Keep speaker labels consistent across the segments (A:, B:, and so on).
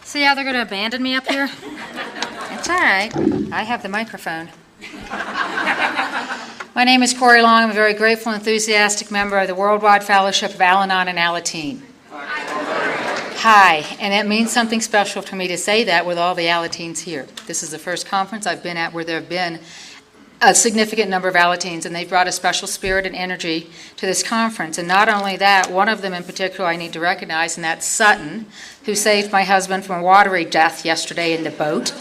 A: See how they're going to abandon me up here? It's all right. I have the microphone. My name is Corrie L. I'm a very grateful and enthusiastic member of the Worldwide Fellowship of Al-Anon and Al-Anon. Hi, and it means something special for me to say that with all the Al-Anones here. This is the first conference I've been at where there have been a significant number of Al-Anones, and they've brought a special spirit and energy to this conference. And not only that, one of them in particular I need to recognize, and that's Sutton, who saved my husband from a watery death yesterday in the boat.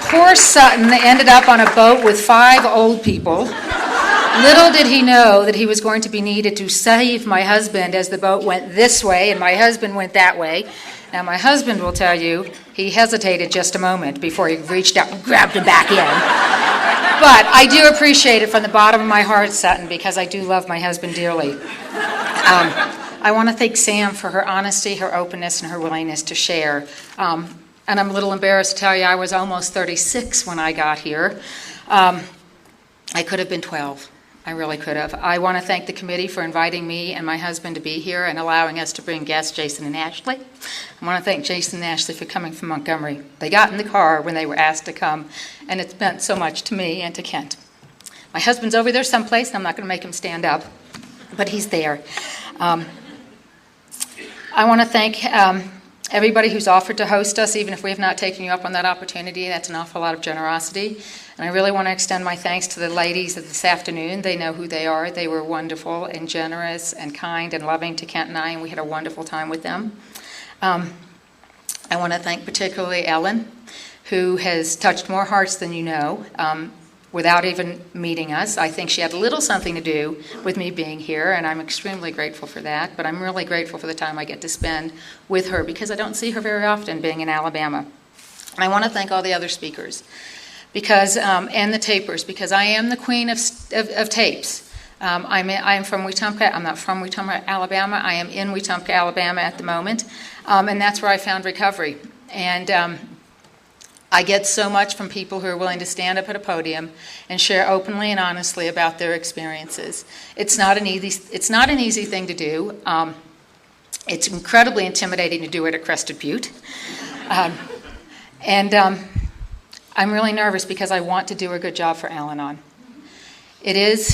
A: Poor Sutton ended up on a boat with 5 old people. Little did he know that he was going to be needed to save my husband as the boat went this way and my husband went that way. Now, my husband will tell you he hesitated just a moment before he reached out and grabbed him back in. But I do appreciate it from the bottom of my heart, Sutton, because I do love my husband dearly. I want to thank Sam for her honesty, her openness, and her willingness to share. And I'm a little embarrassed to tell you I was almost 36 when I got here. I could have been 12. I really could have. I want to thank the committee for inviting me and my husband to be here and allowing us to bring guests, Jason and Ashley. I want to thank Jason and Ashley for coming from Montgomery. They got in the car when they were asked to come, and it's meant so much to me and to Kent. My husband's over there someplace, and I'm not going to make him stand up, but he's there. I want to thank everybody who's offered to host us, even if we have not taken you up on that opportunity. That's an awful lot of generosity. And I really want to extend my thanks to the ladies of this afternoon. They know who they are. They were wonderful and generous and kind and loving to Kent and I, and we had a wonderful time with them. I want to thank particularly Ellen, who has touched more hearts than you know, without even meeting us. I think she had a little something to do with me being here, and I'm extremely grateful for that. But I'm really grateful for the time I get to spend with her because I don't see her very often being in Alabama. And I want to thank all the other speakers because and the tapers, because I am the queen of tapes. I'm from Wetumpka. I'm not from Wetumpka, Alabama. I am in Wetumpka, Alabama at the moment, and that's where I found recovery. And I get so much from people who are willing to stand up at a podium and share openly and honestly about their experiences. It's not an easy thing to do. It's incredibly intimidating to do it at Crested Butte. I'm really nervous because I want to do a good job for Al-Anon. It is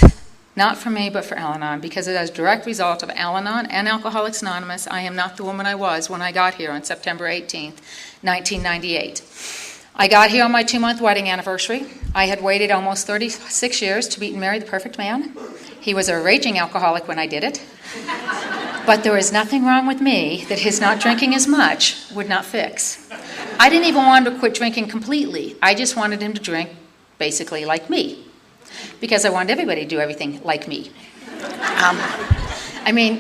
A: not for me, but for Al-Anon, because as a direct result of Al-Anon and Alcoholics Anonymous, I am not the woman I was when I got here on September 18th, 1998. I got here on my 2-month wedding anniversary. I had waited almost 36 years to meet and marry the perfect man. He was a raging alcoholic when I did it. But there was nothing wrong with me that his not drinking as much would not fix. I didn't even want him to quit drinking completely. I just wanted him to drink basically like me, because I wanted everybody to do everything like me.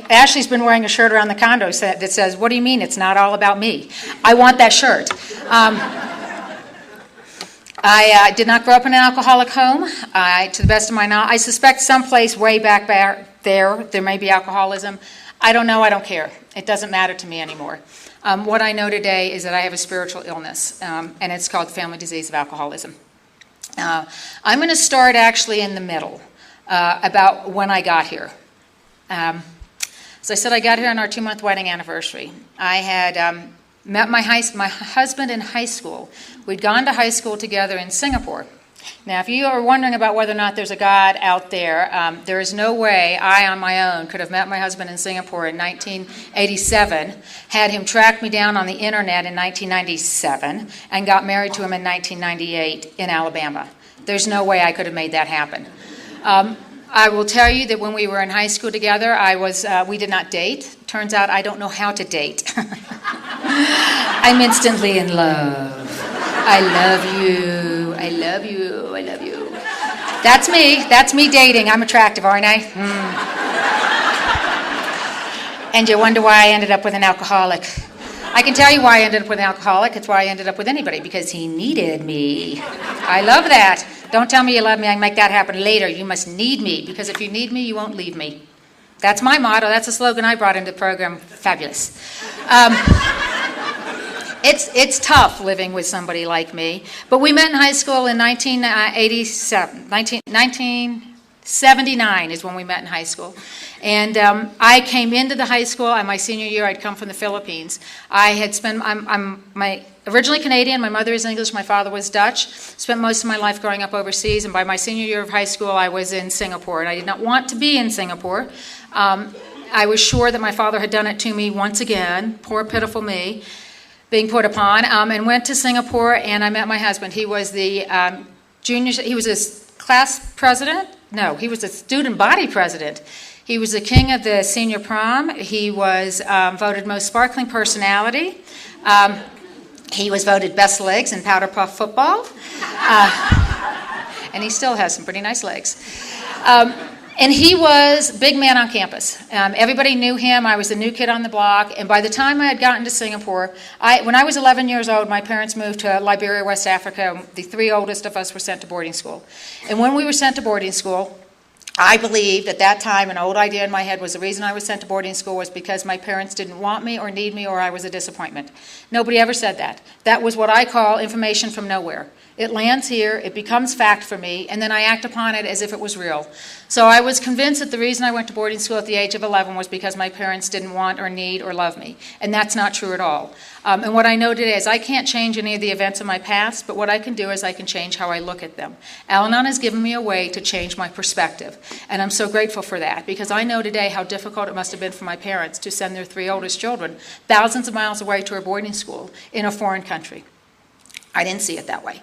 A: Ashley's been wearing a shirt around the condo that says, "What do you mean it's not all about me?" I want that shirt. I did not grow up in an alcoholic home. To the best of my knowledge, I suspect someplace way back there may be alcoholism. I don't know. I don't care. It doesn't matter to me anymore. What I know today is that I have a spiritual illness, and it's called family disease of alcoholism. I'm going to start actually in the middle, about when I got here. As I said, I got here on our 2-month wedding anniversary. I had met my husband in high school. We'd gone to high school together in Singapore. Now, if you are wondering about whether or not there's a God out there, there is no way I, on my own, could have met my husband in Singapore in 1987, had him track me down on the internet in 1997, and got married to him in 1998 in Alabama. There's no way I could have made that happen. I will tell you that when we were in high school together, we did not date. Turns out I don't know how to date. I'm instantly in love. I love you. I love you. I love you. That's me. That's me dating. I'm attractive, aren't I? And you wonder why I ended up with an alcoholic. I can tell you why I ended up with an alcoholic. It's why I ended up with anybody, because he needed me. I love that. Don't tell me you love me. I can make that happen later. You must need me, because if you need me, you won't leave me. That's my motto. That's a slogan I brought into the program. Fabulous. It's tough living with somebody like me. But we met in high school in 1987. 79 is when we met in high school. And I came into the high school, and my senior year I'd come from the Philippines. I'm originally Canadian, my mother is English, my father was Dutch. Spent most of my life growing up overseas, and by my senior year of high school I was in Singapore, and I did not want to be in Singapore. I was sure that my father had done it to me once again, poor pitiful me, being put upon, and went to Singapore, and I met my husband. He was the he was a class president. No, he was a student body president. He was the king of the senior prom. He was voted most sparkling personality. He was voted best legs in powder puff football. And he still has some pretty nice legs. And he was big man on campus. Everybody knew him. I was the new kid on the block. And by the time I had gotten to Singapore, when I was 11 years old, my parents moved to Liberia, West Africa. The three oldest of us were sent to boarding school. And when we were sent to boarding school, I believed at that time, an old idea in my head was the reason I was sent to boarding school was because my parents didn't want me or need me or I was a disappointment. Nobody ever said that. That was what I call information from nowhere. It lands here, it becomes fact for me, and then I act upon it as if it was real. So I was convinced that the reason I went to boarding school at the age of 11 was because my parents didn't want or need or love me. And that's not true at all. And what I know today is I can't change any of the events of my past, but what I can do is I can change how I look at them. Al-Anon has given me a way to change my perspective. And I'm so grateful for that, because I know today how difficult it must have been for my parents to send their three oldest children thousands of miles away to a boarding school in a foreign country. I didn't see it that way.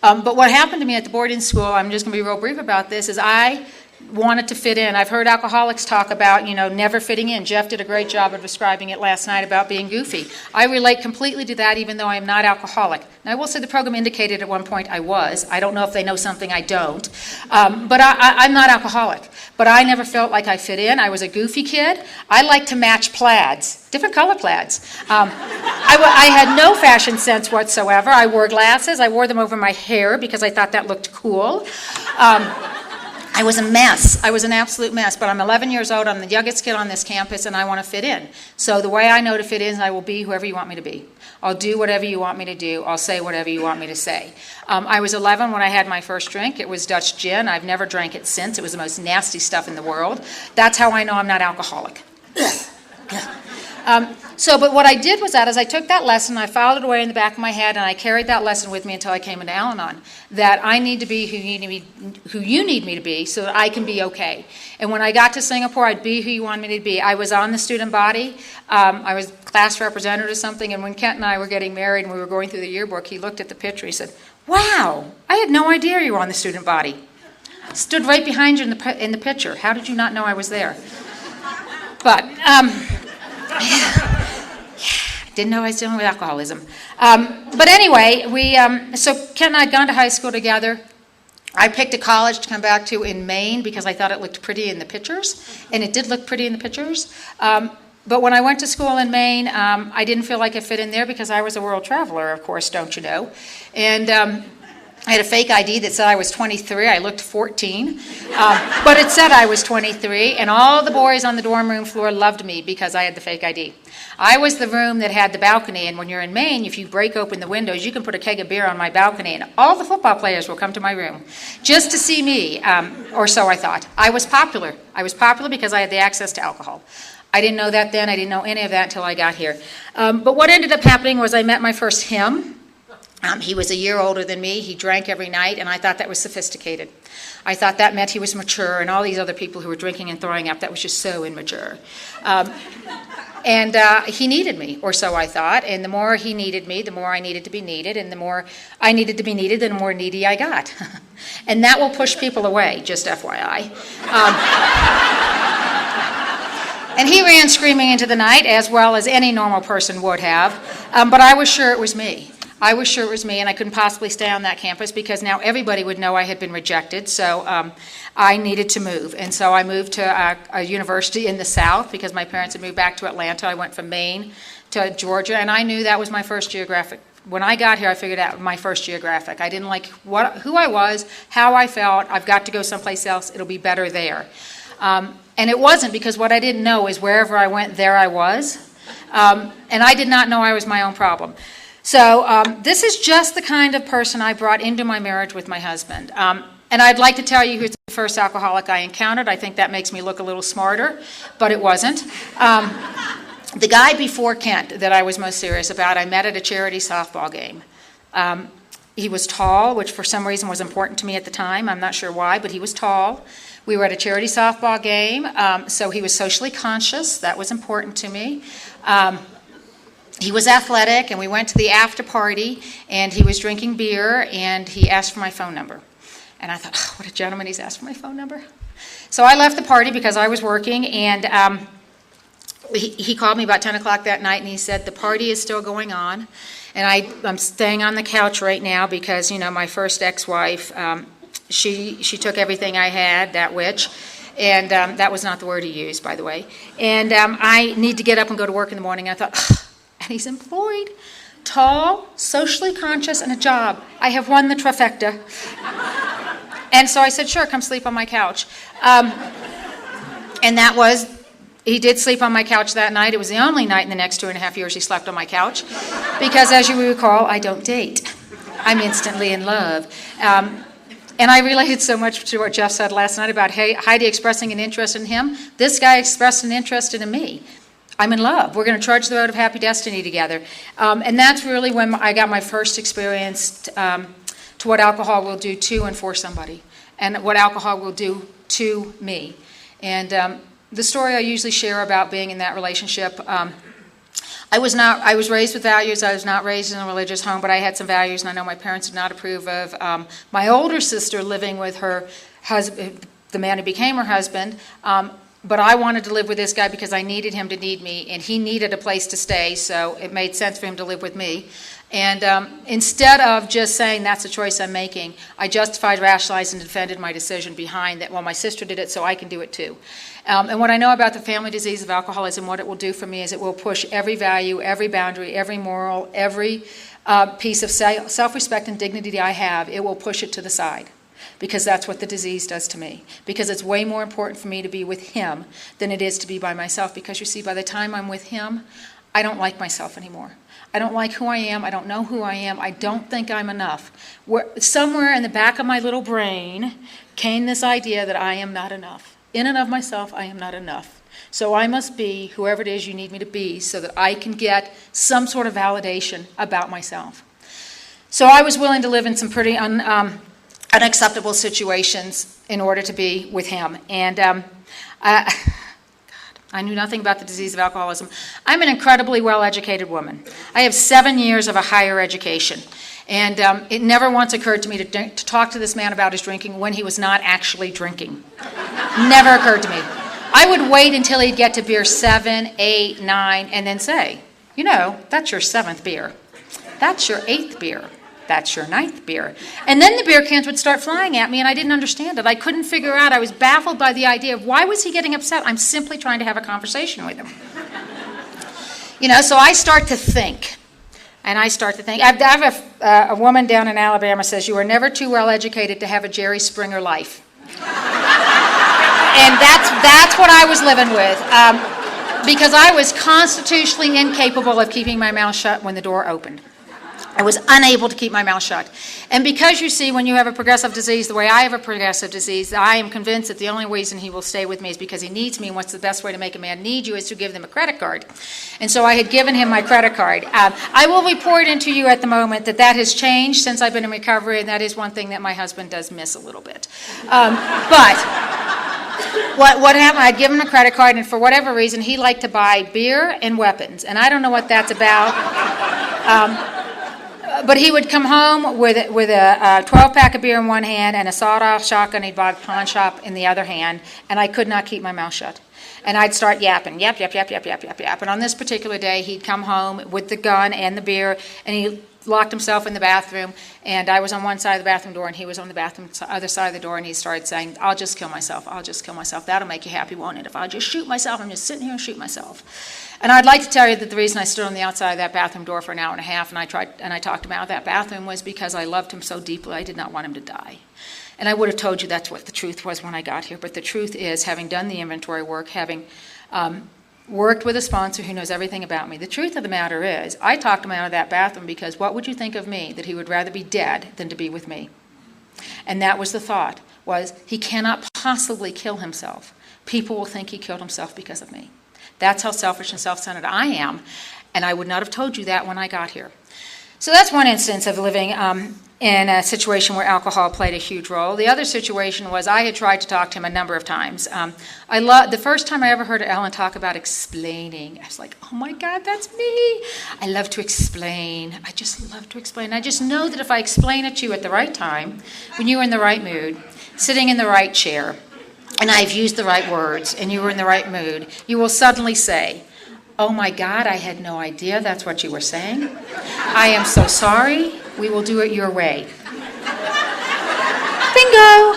A: But what happened to me at the boarding school, I'm just going to be real brief about this, is I wanted to fit in. I've heard alcoholics talk about, never fitting in. Jeff did a great job of describing it last night about being goofy. I relate completely to that, even though I am not alcoholic. Now, I will say the program indicated at one point I was. I don't know if they know something I don't. But I'm not alcoholic. But I never felt like I fit in. I was a goofy kid. I like to match plaids, different color plaids. I had no fashion sense whatsoever. I wore glasses. I wore them over my hair because I thought that looked cool. I was a mess. I was an absolute mess. But I'm 11 years old. I'm the youngest kid on this campus, and I want to fit in. So the way I know to fit in is I will be whoever you want me to be. I'll do whatever you want me to do. I'll say whatever you want me to say. I was 11 when I had my first drink. It was Dutch gin. I've never drank it since. It was the most nasty stuff in the world. That's how I know I'm not alcoholic. But what I did was as I took that lesson, I filed it away in the back of my head, and I carried that lesson with me until I came into Al-Anon, that I need to be who you need me to be so that I can be okay. And when I got to Singapore, I'd be who you wanted me to be. I was on the student body. I was class representative or something, and when Kent and I were getting married and we were going through the yearbook, he looked at the picture. He said, "Wow, I had no idea you were on the student body. Stood right behind you in the picture. How did you not know I was there?" But didn't know I was dealing with alcoholism. But anyway, so Kent and I had gone to high school together. I picked a college to come back to in Maine because I thought it looked pretty in the pictures, and it did look pretty in the pictures. But when I went to school in Maine, I didn't feel like I fit in there because I was a world traveler, of course, don't you know? And I had a fake ID that said I was 23. I looked 14. But it said I was 23, and all the boys on the dorm room floor loved me because I had the fake ID. I was the room that had the balcony, and when you're in Maine, if you break open the windows, you can put a keg of beer on my balcony, and all the football players will come to my room just to see me, or so I thought. I was popular. I was popular because I had the access to alcohol. I didn't know that then. I didn't know any of that until I got here. But what ended up happening was I met my first him. He was a year older than me. He drank every night, and I thought that was sophisticated. I thought that meant he was mature, and all these other people who were drinking and throwing up, that was just so immature. And he needed me, or so I thought, and the more he needed me, the more I needed to be needed, and the more I needed to be needed, the more needy I got. And that will push people away, just FYI. And he ran screaming into the night, as well as any normal person would have, but I was sure it was me. I was sure it was me, and I couldn't possibly stay on that campus because now everybody would know I had been rejected, so I needed to move. And so I moved to a university in the South because my parents had moved back to Atlanta. I went from Maine to Georgia, and I knew that was my first geographic. When I got here, I figured out my first geographic. I didn't like who I was, how I felt. I've got to go someplace else. It'll be better there. And it wasn't, because what I didn't know is wherever I went, there I was. And I did not know I was my own problem. So this is just the kind of person I brought into my marriage with my husband. And I'd like to tell you who's the first alcoholic I encountered. I think that makes me look a little smarter, but it wasn't. The guy before Kent that I was most serious about, I met at a charity softball game. He was tall, which for some reason was important to me at the time. I'm not sure why, but he was tall. We were at a charity softball game, so he was socially conscious. That was important to me. He was athletic, and we went to the after party, and he was drinking beer, and he asked for my phone number. And I thought, oh, what a gentleman, he's asked for my phone number. So I left the party because I was working, and he called me about 10 o'clock that night, and he said, the party is still going on, and I'm staying on the couch right now because, my first ex-wife, she took everything I had, that witch, and that was not the word he used, by the way. And I need to get up and go to work in the morning. I thought, and he's employed, tall, socially conscious, and a job. I have won the trifecta. And so I said, sure, come sleep on my couch. And he did sleep on my couch that night. It was the only night in the next 2.5 years he slept on my couch. Because as you recall, I don't date. I'm instantly in love. And I related so much to what Jeff said last night about Heidi expressing an interest in him. This guy expressed an interest in me. I'm in love. We're going to trudge the road of happy destiny together. And that's really when I got my first experience to what alcohol will do to and for somebody, and what alcohol will do to me. And the story I usually share about being in that relationship, I was raised with values. I was not raised in a religious home, but I had some values, and I know my parents did not approve of my older sister living with her husband, the man who became her husband. But I wanted to live with this guy because I needed him to need me, and he needed a place to stay, so it made sense for him to live with me. And instead of just saying that's a choice I'm making, I justified, rationalized, and defended my decision behind that, well, my sister did it, so I can do it too. And what I know about the family disease of alcoholism, what it will do for me is it will push every value, every boundary, every moral, every piece of self-respect and dignity I have, it will push it to the side. Because that's what the disease does to me. Because it's way more important for me to be with him than it is to be by myself. Because you see, by the time I'm with him, I don't like myself anymore. I don't like who I am. I don't know who I am. I don't think I'm enough. Somewhere in the back of my little brain came this idea that I am not enough. In and of myself, I am not enough. So I must be whoever it is you need me to be so that I can get some sort of validation about myself. So I was willing to live in some pretty unacceptable situations in order to be with him. And I knew nothing about the disease of alcoholism. I'm an incredibly well-educated woman. I have 7 years of a higher education. And it never once occurred to me to talk to this man about his drinking when he was not actually drinking. Never occurred to me. I would wait until he'd get to beer 7, 8, 9, and then say, that's your 7th beer. That's your 8th beer. That's your 9th beer. And then the beer cans would start flying at me, and I didn't understand it. I couldn't figure out. I was baffled by the idea of why was he getting upset? I'm simply trying to have a conversation with him. So I start to think. And I have a woman down in Alabama says, you are never too well educated to have a Jerry Springer life. And that's what I was living with. Because I was constitutionally incapable of keeping my mouth shut when the door opened. I was unable to keep my mouth shut. And because you see, when you have a progressive disease, the way I have a progressive disease, I am convinced that the only reason he will stay with me is because he needs me, and what's the best way to make a man need you is to give them a credit card. And so I had given him my credit card. I will report into you at the moment that has changed since I've been in recovery, and that is one thing that my husband does miss a little bit. But what happened, I'd given him a credit card, and for whatever reason, he liked to buy beer and weapons. And I don't know what that's about. But he would come home with a 12-pack of beer in one hand and a sawed-off shotgun he'd bought at a pawn shop in the other hand, and I could not keep my mouth shut. And I'd start yapping, yap, yap, yap, yap, yap, yap, yap. And on this particular day, he'd come home with the gun and the beer, and he locked himself in the bathroom, and I was on one side of the bathroom door, and he was on the other side of the door, and he started saying, I'll just kill myself. That'll make you happy, won't it? If I just shoot myself, I'm just sitting here and shoot myself. And I'd like to tell you that the reason I stood on the outside of that bathroom door for an hour and a half and I talked him out of that bathroom was because I loved him so deeply I did not want him to die. And I would have told you that's what the truth was when I got here. But the truth is, having done the inventory work, having worked with a sponsor who knows everything about me, the truth of the matter is, I talked him out of that bathroom because what would you think of me, that he would rather be dead than to be with me? And that was the thought, was he cannot possibly kill himself. People will think he killed himself because of me. That's how selfish and self-centered I am, and I would not have told you that when I got here. So that's one instance of living in a situation where alcohol played a huge role. The other situation was I had tried to talk to him a number of times. The first time I ever heard Ellen talk about explaining, I was like, oh my God, that's me. I love to explain. I just love to explain. I just know that if I explain it to you at the right time, when you're in the right mood, sitting in the right chair, and I've used the right words, and you were in the right mood, you will suddenly say, oh my God, I had no idea that's what you were saying. I am so sorry. We will do it your way. Bingo!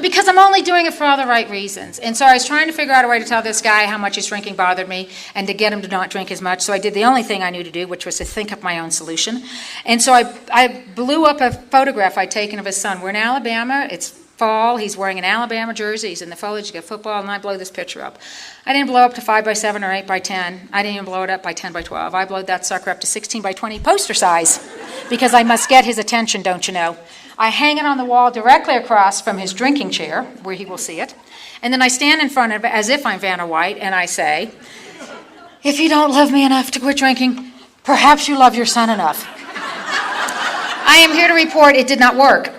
A: Because I'm only doing it for all the right reasons. And so I was trying to figure out a way to tell this guy how much his drinking bothered me and to get him to not drink as much. So I did the only thing I knew to do, which was to think up my own solution. And so I blew up a photograph I'd taken of his son. We're in Alabama. It's fall. He's wearing an Alabama jersey. He's in the foliage. He's got football, and I blow this picture up. I didn't blow up to 5 by 7 or 8 by 10. I didn't even blow it up by 10 by 12. I blowed that sucker up to 16 by 20 poster size because I must get his attention, don't you know? I hang it on the wall directly across from his drinking chair, where he will see it. And then I stand in front of it as if I'm Vanna White, and I say, if you don't love me enough to quit drinking, perhaps you love your son enough. I am here to report it did not work.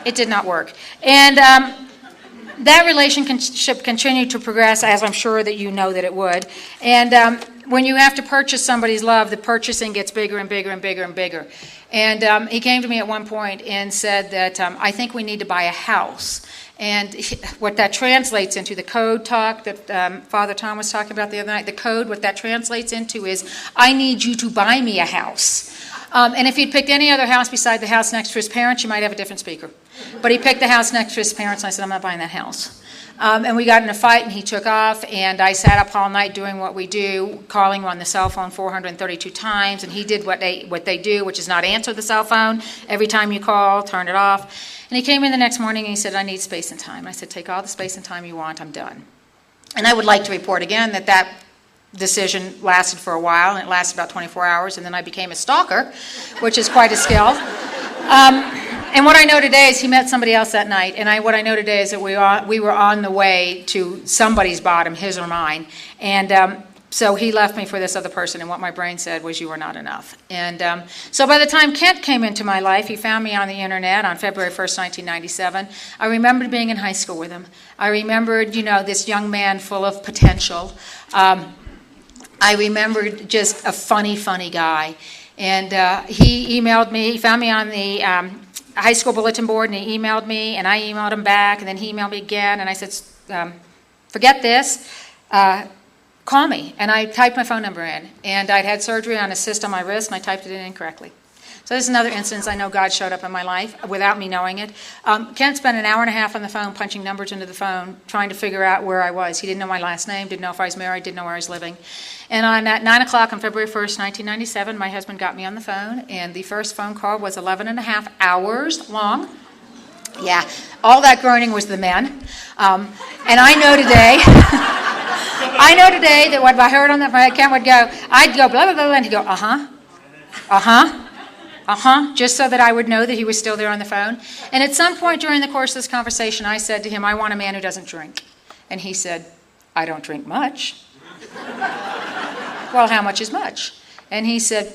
A: It did not work. And that relationship continued to progress, as I'm sure that you know that it would. And when you have to purchase somebody's love, the purchasing gets bigger and bigger and bigger and bigger. And he came to me at one point and said that I think we need to buy a house. And what that translates into, the code talk that Father Tom was talking about the other night, the code, what that translates into is, I need you to buy me a house. And if he'd picked any other house beside the house next to his parents, you might have a different speaker. But he picked the house next to his parents, and I said, I'm not buying that house. And we got in a fight, and he took off, and I sat up all night doing what we do, calling him on the cell phone 432 times, and he did what they do, which is not answer the cell phone. Every time you call, turn it off. And he came in the next morning, and he said, I need space and time. I said, take all the space and time you want, I'm done. And I would like to report again that decision lasted for a while, and it lasted about 24 hours, and then I became a stalker, which is quite a skill. And what I know today is he met somebody else that night, and what I know today is that we were on the way to somebody's bottom, his or mine, and so he left me for this other person, and what my brain said was, you were not enough. And so by the time Kent came into my life, he found me on the internet on February 1st, 1997. I remembered being in high school with him. I remembered, this young man full of potential. I remembered just a funny, funny guy. And he emailed me. He found me on the high school bulletin board, and he emailed me, and I emailed him back, and then he emailed me again, and I said, forget this, call me. And I typed my phone number in, and I'd had surgery on a cyst on my wrist, and I typed it in incorrectly. So this is another instance I know God showed up in my life without me knowing it. Kent spent an hour and a half on the phone punching numbers into the phone, trying to figure out where I was. He didn't know my last name, didn't know if I was married, didn't know where I was living. And at 9 o'clock on February 1st, 1997, my husband got me on the phone, and the first phone call was 11 and a half hours long. Yeah, all that groaning was the men. And I know today... I know today that what I heard on that, Kent would go, I'd go blah, blah, blah, and he'd go, just so that I would know that he was still there on the phone. And at some point during the course of this conversation, I said to him, I want a man who doesn't drink. And he said, I don't drink much. Well, how much is much? And he said,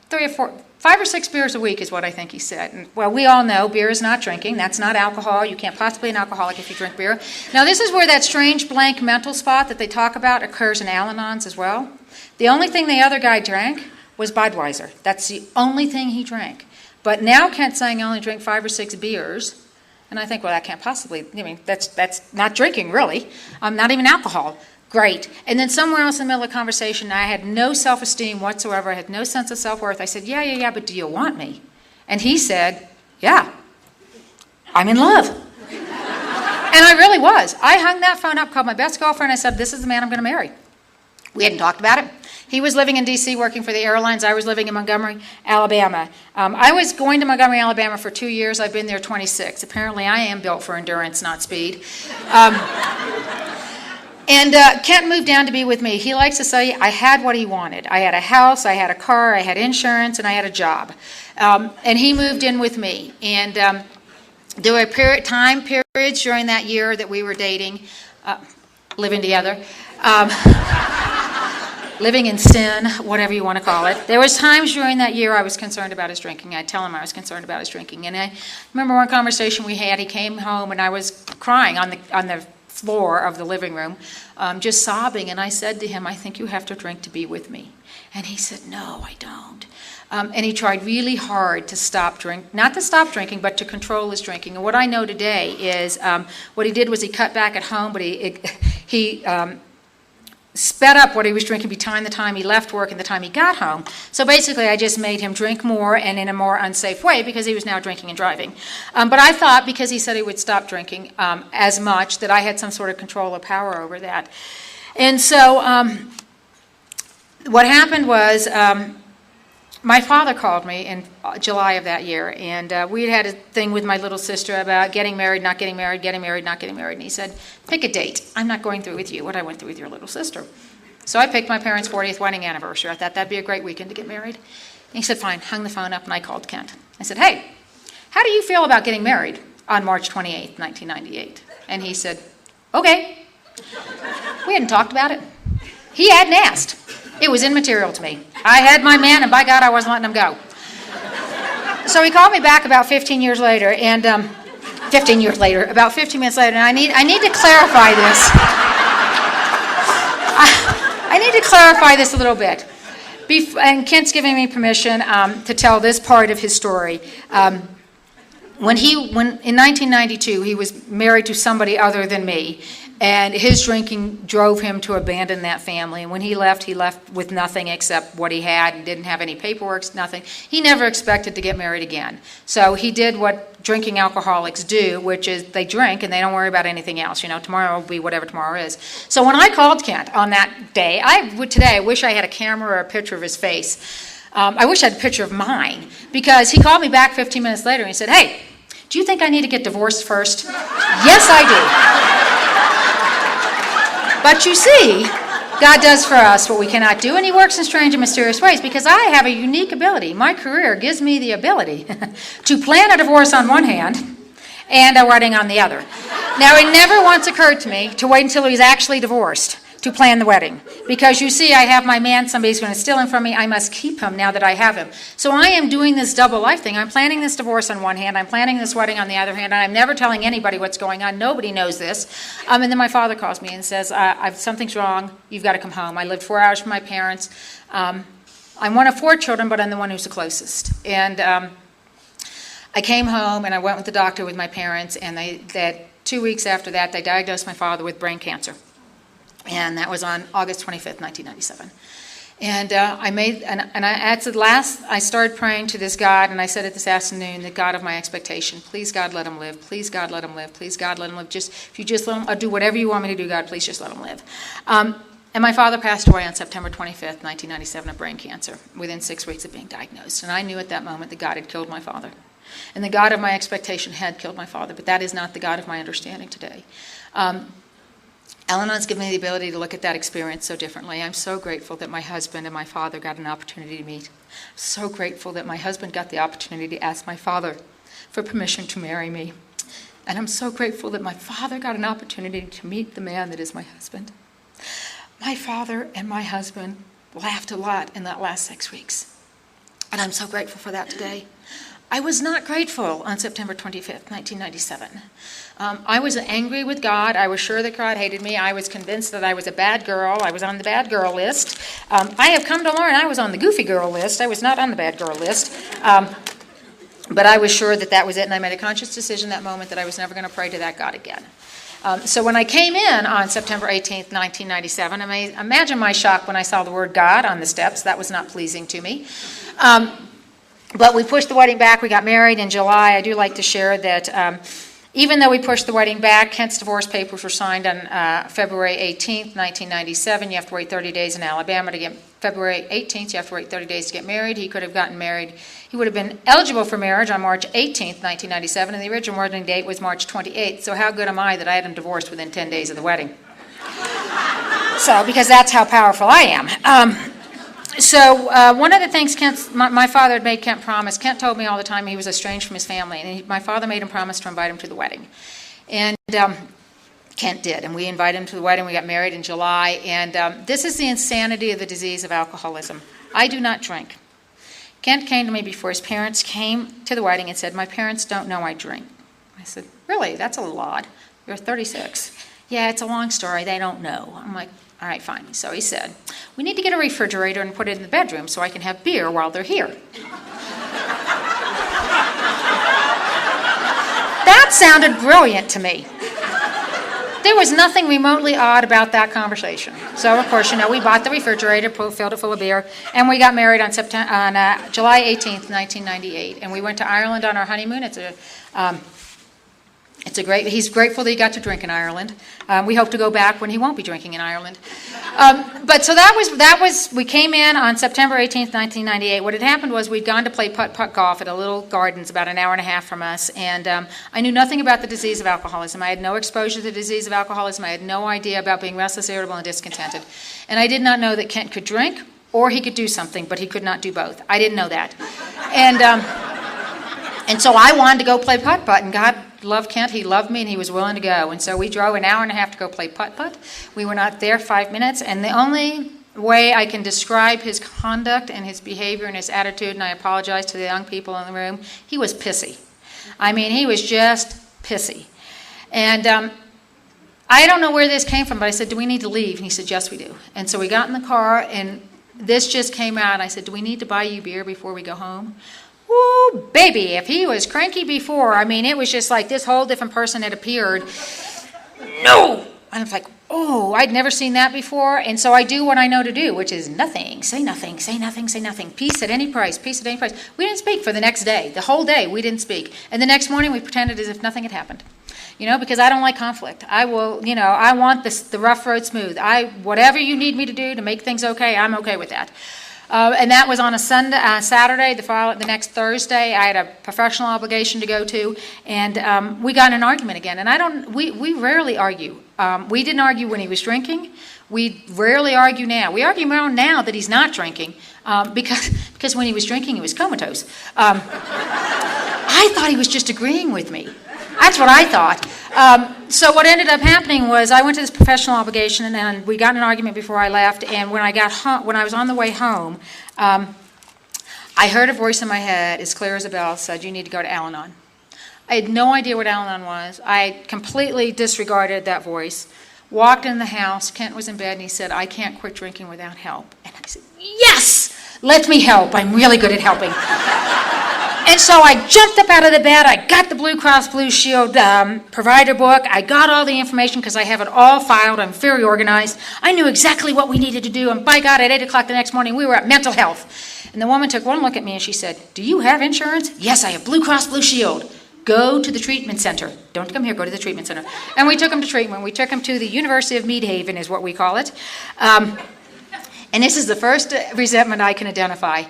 A: 5 or 6 beers a week is what I think he said. And, well, we all know beer is not drinking. That's not alcohol. You can't possibly be an alcoholic if you drink beer. Now, this is where that strange blank mental spot that they talk about occurs in Al-Anons as well. The only thing the other guy drank was Budweiser. That's the only thing he drank. But now Kent's saying I only drink 5 or 6 beers. And I think, well, that can't possibly, that's not drinking, really. Not even alcohol. Great. And then somewhere else in the middle of the conversation, I had no self-esteem whatsoever. I had no sense of self-worth. I said, yeah, but do you want me? And he said, yeah, I'm in love. And I really was. I hung that phone up, called my best girlfriend. I said, this is the man I'm going to marry. We hadn't talked about it. He was living in D.C. working for the airlines. I was living in Montgomery, Alabama. I was going to Montgomery, Alabama for 2 years. I've been there 26. Apparently, I am built for endurance, not speed. And Kent moved down to be with me. He likes to say I had what he wanted. I had a house, I had a car, I had insurance, and I had a job. And he moved in with me. And there were time periods during that year that we were dating, living together, living in sin, whatever you want to call it. There was times during that year I was concerned about his drinking. I'd tell him I was concerned about his drinking. And I remember one conversation we had. He came home and I was crying on the floor of the living room, just sobbing. And I said to him, I think you have to drink to be with me. And he said, no, I don't. And he tried really hard to not to stop drinking, but to control his drinking. And what I know today is what he did was he cut back at home, but he sped up what he was drinking between the time he left work and the time he got home. So basically, I just made him drink more and in a more unsafe way because he was now drinking and driving. But I thought because he said he would stop drinking as much that I had some sort of control or power over that. And so what happened was my father called me in July of that year, and we had a thing with my little sister about getting married, not getting married, getting married, not getting married. And he said, pick a date. I'm not going through with you what I went through with your little sister. So I picked my parents' 40th wedding anniversary. I thought that'd be a great weekend to get married. And he said, fine, hung the phone up, and I called Kent. I said, hey, how do you feel about getting married on March 28th, 1998? And he said, okay. We hadn't talked about it. He hadn't asked. It was immaterial to me. I had my man, and by God, I wasn't letting him go. So he called me back about 15 years later, and about 15 minutes later, and I need to clarify this. I need to clarify this a little bit. And Kent's giving me permission to tell this part of his story. When in 1992, he was married to somebody other than me. And his drinking drove him to abandon that family. And when he left with nothing except what he had and didn't have any paperwork, nothing. He never expected to get married again. So he did what drinking alcoholics do, which is they drink and they don't worry about anything else. Tomorrow will be whatever tomorrow is. So when I called Kent on that day, I wish I had a camera or a picture of his face. I wish I had a picture of mine, because he called me back 15 minutes later and he said, hey, do you think I need to get divorced first? Yes, I do. But you see, God does for us what we cannot do, and he works in strange and mysterious ways, because I have a unique ability. My career gives me the ability to plan a divorce on one hand and a wedding on the other. Now, it never once occurred to me to wait until he's actually divorced to plan the wedding, because you see, I have my man, somebody's going to steal him from me, I must keep him now that I have him. So I am doing this double life thing. I'm planning this divorce on one hand, I'm planning this wedding on the other hand, and I'm never telling anybody what's going on. Nobody knows this. And then my father calls me and says, something's wrong, you've got to come home. I lived 4 hours from my parents. I'm one of 4 children, but I'm the one who's the closest. And I came home and I went with the doctor with my parents, and 2 weeks after that, they diagnosed my father with brain cancer. And that was on August 25th, 1997. And I started praying to this God, and I said it this afternoon, the God of my expectation. Please, God, let him live. Please, God, let him live. Please, God, let him live. If you just let him, I'll do whatever you want me to do, God, please just let him live. And my father passed away on September 25th, 1997 of brain cancer, within 6 weeks of being diagnosed. And I knew at that moment that God had killed my father. And the God of my expectation had killed my father, but that is not the God of my understanding today. Al-Anon's given me the ability to look at that experience so differently. I'm so grateful that my husband and my father got an opportunity to meet. I'm so grateful that my husband got the opportunity to ask my father for permission to marry me. And I'm so grateful that my father got an opportunity to meet the man that is my husband. My father and my husband laughed a lot in that last 6 weeks. And I'm so grateful for that today. I was not grateful on September 25th, 1997. I was angry with God. I was sure that God hated me. I was convinced that I was a bad girl. I was on the bad girl list. I have come to learn I was on the goofy girl list. I was not on the bad girl list. But I was sure that was it, and I made a conscious decision that moment that I was never going to pray to that God again. So when I came in on September 18th, 1997, imagine my shock when I saw the word God on the steps. That was not pleasing to me. But we pushed the wedding back. We got married in July. I do like to share that even though we pushed the wedding back, Kent's divorce papers were signed on February 18th, 1997. You have to wait 30 days in Alabama to get February 18th. You have to wait 30 days to get married. He could have gotten married. He would have been eligible for marriage on March 18th, 1997, and the original wedding date was March 28th. So how good am I that I had him divorced within 10 days of the wedding? Because that's how powerful I am. So one of the things my father had made Kent promise, Kent told me all the time he was estranged from his family, and my father made him promise to invite him to the wedding. And Kent did, and we invited him to the wedding. We got married in July, and this is the insanity of the disease of alcoholism. I do not drink. Kent came to me before his parents came to the wedding and said, "My parents don't know I drink." I said, "Really? That's a little odd. You're 36. "Yeah, it's a long story. They don't know." I'm like, "All right, fine." So he said, "We need to get a refrigerator and put it in the bedroom so I can have beer while they're here." That sounded brilliant to me. There was nothing remotely odd about that conversation. So, of course, we bought the refrigerator, filled it full of beer, and we got married on July 18th, 1998. And we went to Ireland on our honeymoon. He's grateful that he got to drink in Ireland. We hope to go back when he won't be drinking in Ireland. But so that was, we came in on September 18th, 1998. What had happened was we'd gone to play putt-putt golf at a little gardens about an hour and a half from us, and I knew nothing about the disease of alcoholism. I had no exposure to the disease of alcoholism. I had no idea about being restless, irritable, and discontented. And I did not know that Kent could drink or he could do something, but he could not do both. I didn't know that. And so I wanted to go play putt-putt, and God loved Kent. He loved me, and he was willing to go. And so we drove an hour and a half to go play putt-putt. We were not there 5 minutes, and the only way I can describe his conduct and his behavior and his attitude, and I apologize to the young people in the room, he was pissy. I mean, he was just pissy. And I don't know where this came from, but I said, "Do we need to leave?" And he said, "Yes, we do." And so we got in the car, and this just came out. I said, "Do we need to buy you beer before we go home?" Woo, baby, if he was cranky before, I mean, it was just like this whole different person had appeared. No! And I was like, oh, I'd never seen that before. And so I do what I know to do, which is nothing, say nothing, say nothing, say nothing. Peace at any price, peace at any price. We didn't speak for the next day. The whole day, we didn't speak. And the next morning, we pretended as if nothing had happened. Because I don't like conflict. I will, I want the rough road smooth. Whatever you need me to do to make things okay, I'm okay with that. And that was on a Saturday. The next Thursday, I had a professional obligation to go to, and we got in an argument again. And we rarely argue. We didn't argue when he was drinking. We rarely argue now. We argue more now that he's not drinking, because when he was drinking, he was comatose. I thought he was just agreeing with me. That's what I thought. So what ended up happening was I went to this professional obligation, and we got in an argument before I left. And when I got home, when I was on the way home, I heard a voice in my head, as clear as a bell, said, "You need to go to Al-Anon." I had no idea what Al-Anon was. I completely disregarded that voice. Walked in the house. Kent was in bed, and he said, "I can't quit drinking without help." And I said, "Yes, let me help. I'm really good at helping." And so I jumped up out of the bed. I got the Blue Cross Blue Shield provider book. I got all the information because I have it all filed. I'm very organized. I knew exactly what we needed to do. And by God, at 8 o'clock the next morning, we were at mental health. And the woman took one look at me and she said, "Do you have insurance?" "Yes, I have Blue Cross Blue Shield." "Go to the treatment center. Don't come here, go to the treatment center." And we took him to treatment. We took him to the University of Meadhaven is what we call it. And this is the first resentment I can identify.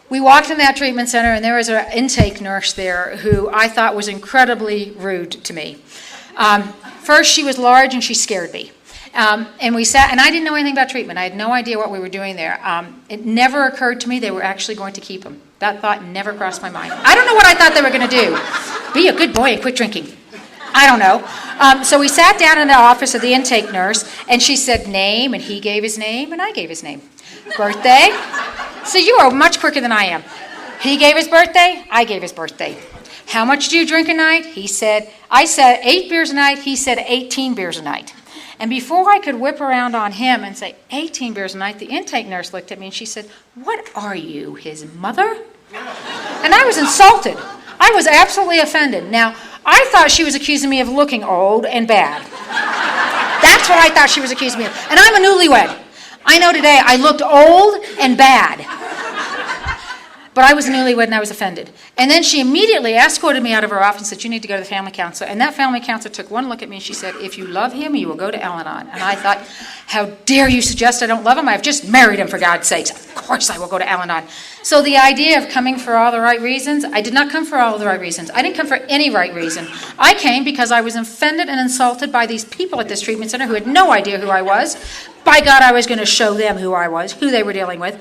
A: We walked in that treatment center, and there was an intake nurse there who I thought was incredibly rude to me. First, she was large, and she scared me. And we sat, and I didn't know anything about treatment. I had no idea what we were doing there. It never occurred to me they were actually going to keep him. That thought never crossed my mind. I don't know what I thought they were going to do. Be a good boy and quit drinking. I don't know. So we sat down in the office of the intake nurse, and she said name, and he gave his name, and I gave his name. Birthday. So you are much quicker than I am. He gave his birthday, I gave his birthday. How much do you drink a night? I said 8 beers a night, he said 18 beers a night. And before I could whip around on him and say 18 beers a night, the intake nurse looked at me and she said, "What are you, his mother?" And I was insulted. I was absolutely offended. Now, I thought she was accusing me of looking old and bad. That's what I thought she was accusing me of. And I'm a newlywed. I know today I looked old and bad. But I was a newlywed and I was offended. And then she immediately escorted me out of her office and said, "You need to go to the family counselor." And that family counselor took one look at me and she said, "If you love him, you will go to Al-Anon." And I thought, how dare you suggest I don't love him? I've just married him, for God's sakes. Of course I will go to Al-Anon. So the idea of coming for all the right reasons, I did not come for all the right reasons. I didn't come for any right reason. I came because I was offended and insulted by these people at this treatment center who had no idea who I was. By God, I was going to show them who I was, who they were dealing with.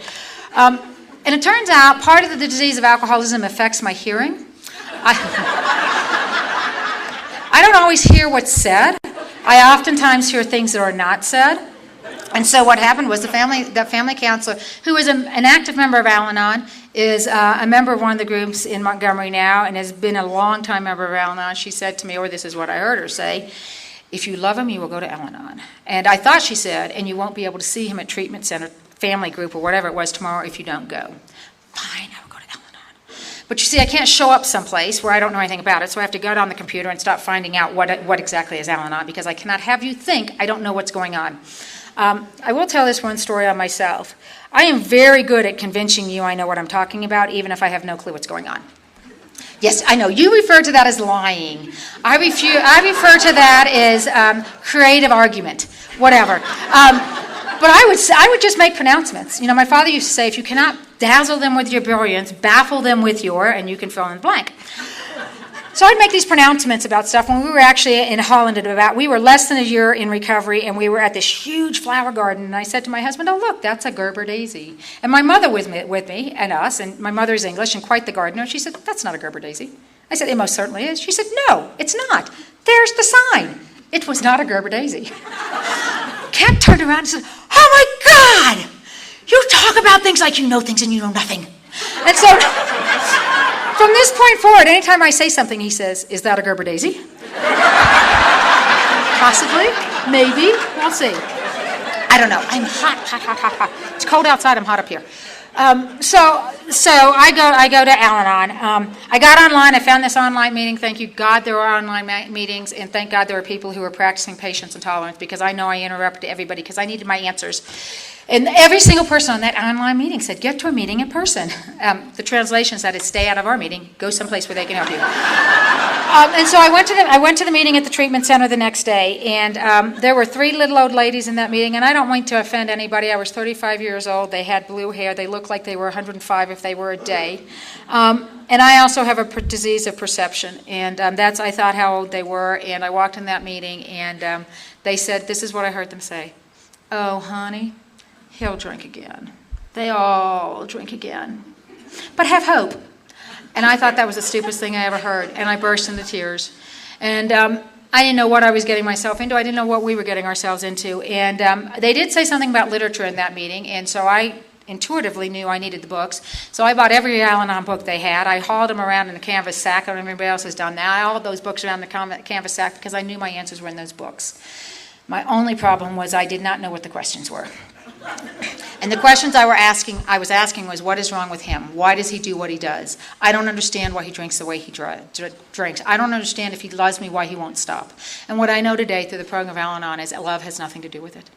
A: And it turns out part of the disease of alcoholism affects my hearing. I don't always hear what's said. I oftentimes hear things that are not said. And so what happened was the family counselor, who is an active member of Al-Anon, is a member of one of the groups in Montgomery now and has been a long-time member of Al-Anon. She said to me, or this is what I heard her say, if you love him, you will go to Al-Anon. And I thought she said, and you won't be able to see him at treatment center, family group, or whatever it was tomorrow if you don't go. Fine, I will go to Al-Anon. But you see, I can't show up someplace where I don't know anything about it, so I have to go on the computer and start finding out what exactly is Al-Anon, because I cannot have you think I don't know what's going on. I will tell this one story on myself. I am very good at convincing you I know what I'm talking about, even if I have no clue what's going on. Yes, I know. You refer to that as lying. I refer to that as creative argument, whatever. But I would just make pronouncements. You know, my father used to say, if you cannot dazzle them with your brilliance, baffle them with your, and you can fill in the blank. So I'd make these pronouncements about stuff. When we were actually in Holland, we were less than a year in recovery, and we were at this huge flower garden, and I said to my husband, oh, look, that's a Gerber daisy. And my mother was with me and us, and my mother's English and quite the gardener. She said, that's not a Gerber daisy. I said, it most certainly is. She said, no, it's not. There's the sign. It was not a Gerber daisy. Cat turned around and said, oh, my God! You talk about things like you know things and you know nothing. And so from this point forward, anytime I say something, he says, is that a Gerber daisy? Possibly. Maybe. We'll see. I don't know. I'm hot. It's cold outside. I'm hot up here. So I go to Al-Anon. I got online. I found this online meeting. Thank you, God, there were online meetings, and thank God there were people who were practicing patience and tolerance, because I know I interrupted everybody because I needed my answers. And every single person on that online meeting said, get to a meeting in person. The translation said, stay out of our meeting. Go someplace where they can help you. And so I went to the meeting at the treatment center the next day, and there were 3 little old ladies in that meeting, and I don't mean to offend anybody. I was 35 years old. They had blue hair. They looked like they were 105 if they were a day. And I also have a disease of perception, and I thought how old they were, and I walked in that meeting, and they said, this is what I heard them say. Oh, honey, he'll drink again. They all drink again. But have hope. And I thought that was the stupidest thing I ever heard, and I burst into tears. And I didn't know what I was getting myself into. I didn't know what we were getting ourselves into. And they did say something about literature in that meeting, and so I intuitively knew I needed the books. So I bought every Al-Anon book they had. I hauled them around in a canvas sack. I don't know if anybody else has done that. I hauled those books around the canvas sack because I knew my answers were in those books. My only problem was I did not know what the questions were. And the questions I was asking was, what is wrong with him? Why does he do what he does? I don't understand why he drinks the way he drinks. I don't understand if he loves me, why he won't stop. And what I know today through the program of Al-Anon is love has nothing to do with it.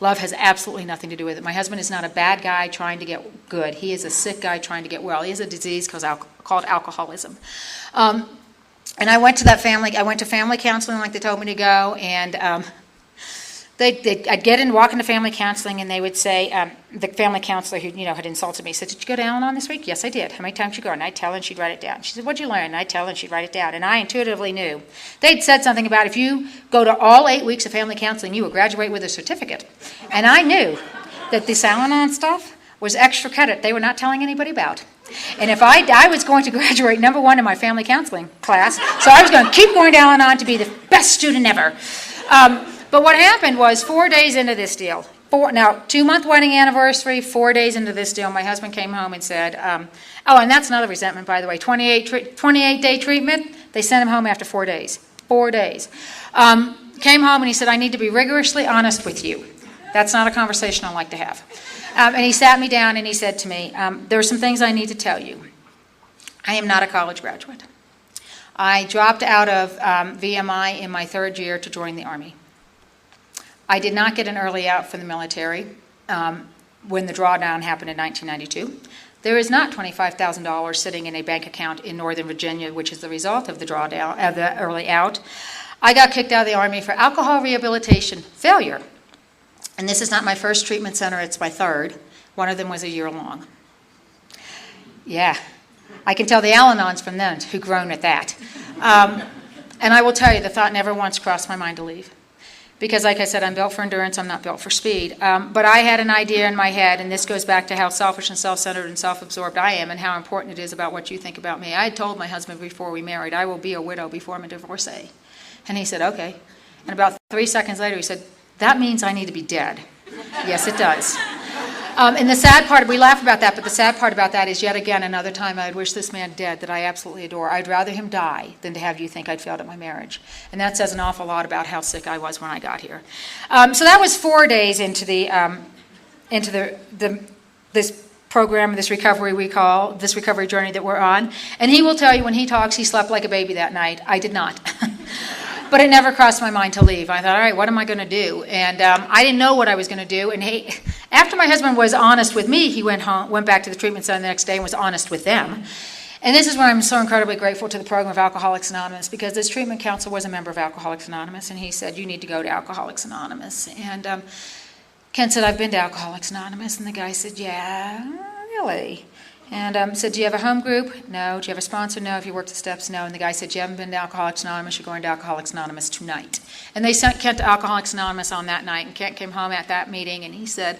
A: Love has absolutely nothing to do with it. My husband is not a bad guy trying to get good. He is a sick guy trying to get well. He has a disease called alcoholism. And I went to family counseling like they told me to go, and I'd walk into family counseling, and they would say, the family counselor who had insulted me said, did you go to Al-Anon this week? Yes, I did. How many times did you go? And I'd tell her, and she'd write it down. She said, what'd you learn? And I'd tell her, and she'd write it down. And I intuitively knew. They'd said something about if you go to all 8 weeks of family counseling, you will graduate with a certificate. And I knew that this Al-Anon stuff was extra credit they were not telling anybody about. And if I was going to graduate number 1 in my family counseling class, so I was going to keep going to Al-Anon to be the best student ever. But what happened was 4 days into this deal, 2-month wedding anniversary, 4 days into this deal, my husband came home and said, and that's another resentment, by the way, 28-day treatment, they sent him home after 4 days. 4 days. Came home and he said, I need to be rigorously honest with you. That's not a conversation I like to have. And he sat me down and he said to me, there are some things I need to tell you. I am not a college graduate. I dropped out of VMI in my 3rd year to join the Army. I did not get an early out from the military when the drawdown happened in 1992. There is not $25,000 sitting in a bank account in Northern Virginia, which is the result of the drawdown, of the early out. I got kicked out of the Army for alcohol rehabilitation failure. And this is not my first treatment center, it's my 3rd. One of them was a year long. Yeah, I can tell the Al-Anons from then who groan at that. And I will tell you, the thought never once crossed my mind to leave. because like I said, I'm built for endurance, I'm not built for speed. But I had an idea in my head, and this goes back to how selfish and self-centered and self-absorbed I am and how important it is about what you think about me. I had told my husband before we married, I will be a widow before I'm a divorcee. And he said, okay. And about 3 seconds later, he said, that means I need to be dead. Yes, it does. And the sad part, we laugh about that, but the sad part about that is yet again another time I'd wish this man dead that I absolutely adore. I'd rather him die than to have you think I'd failed at my marriage. And that says an awful lot about how sick I was when I got here. So that was 4 days into this program, this recovery journey that we're on. And he will tell you when he talks, he slept like a baby that night. I did not. But it never crossed my mind to leave. I thought, all right, what am I going to do? And I didn't know what I was going to do. And after my husband was honest with me, he went back to the treatment center the next day and was honest with them. And this is when I'm so incredibly grateful to the program of Alcoholics Anonymous, because this treatment counselor was a member of Alcoholics Anonymous, and he said, you need to go to Alcoholics Anonymous. And Ken said, I've been to Alcoholics Anonymous. And the guy said, yeah, really? And said, do you have a home group? No. Do you have a sponsor? No. Have you worked the steps? No. And the guy said, you haven't been to Alcoholics Anonymous. You're going to Alcoholics Anonymous tonight. And they sent Kent to Alcoholics Anonymous on that night. And Kent came home at that meeting, and he said,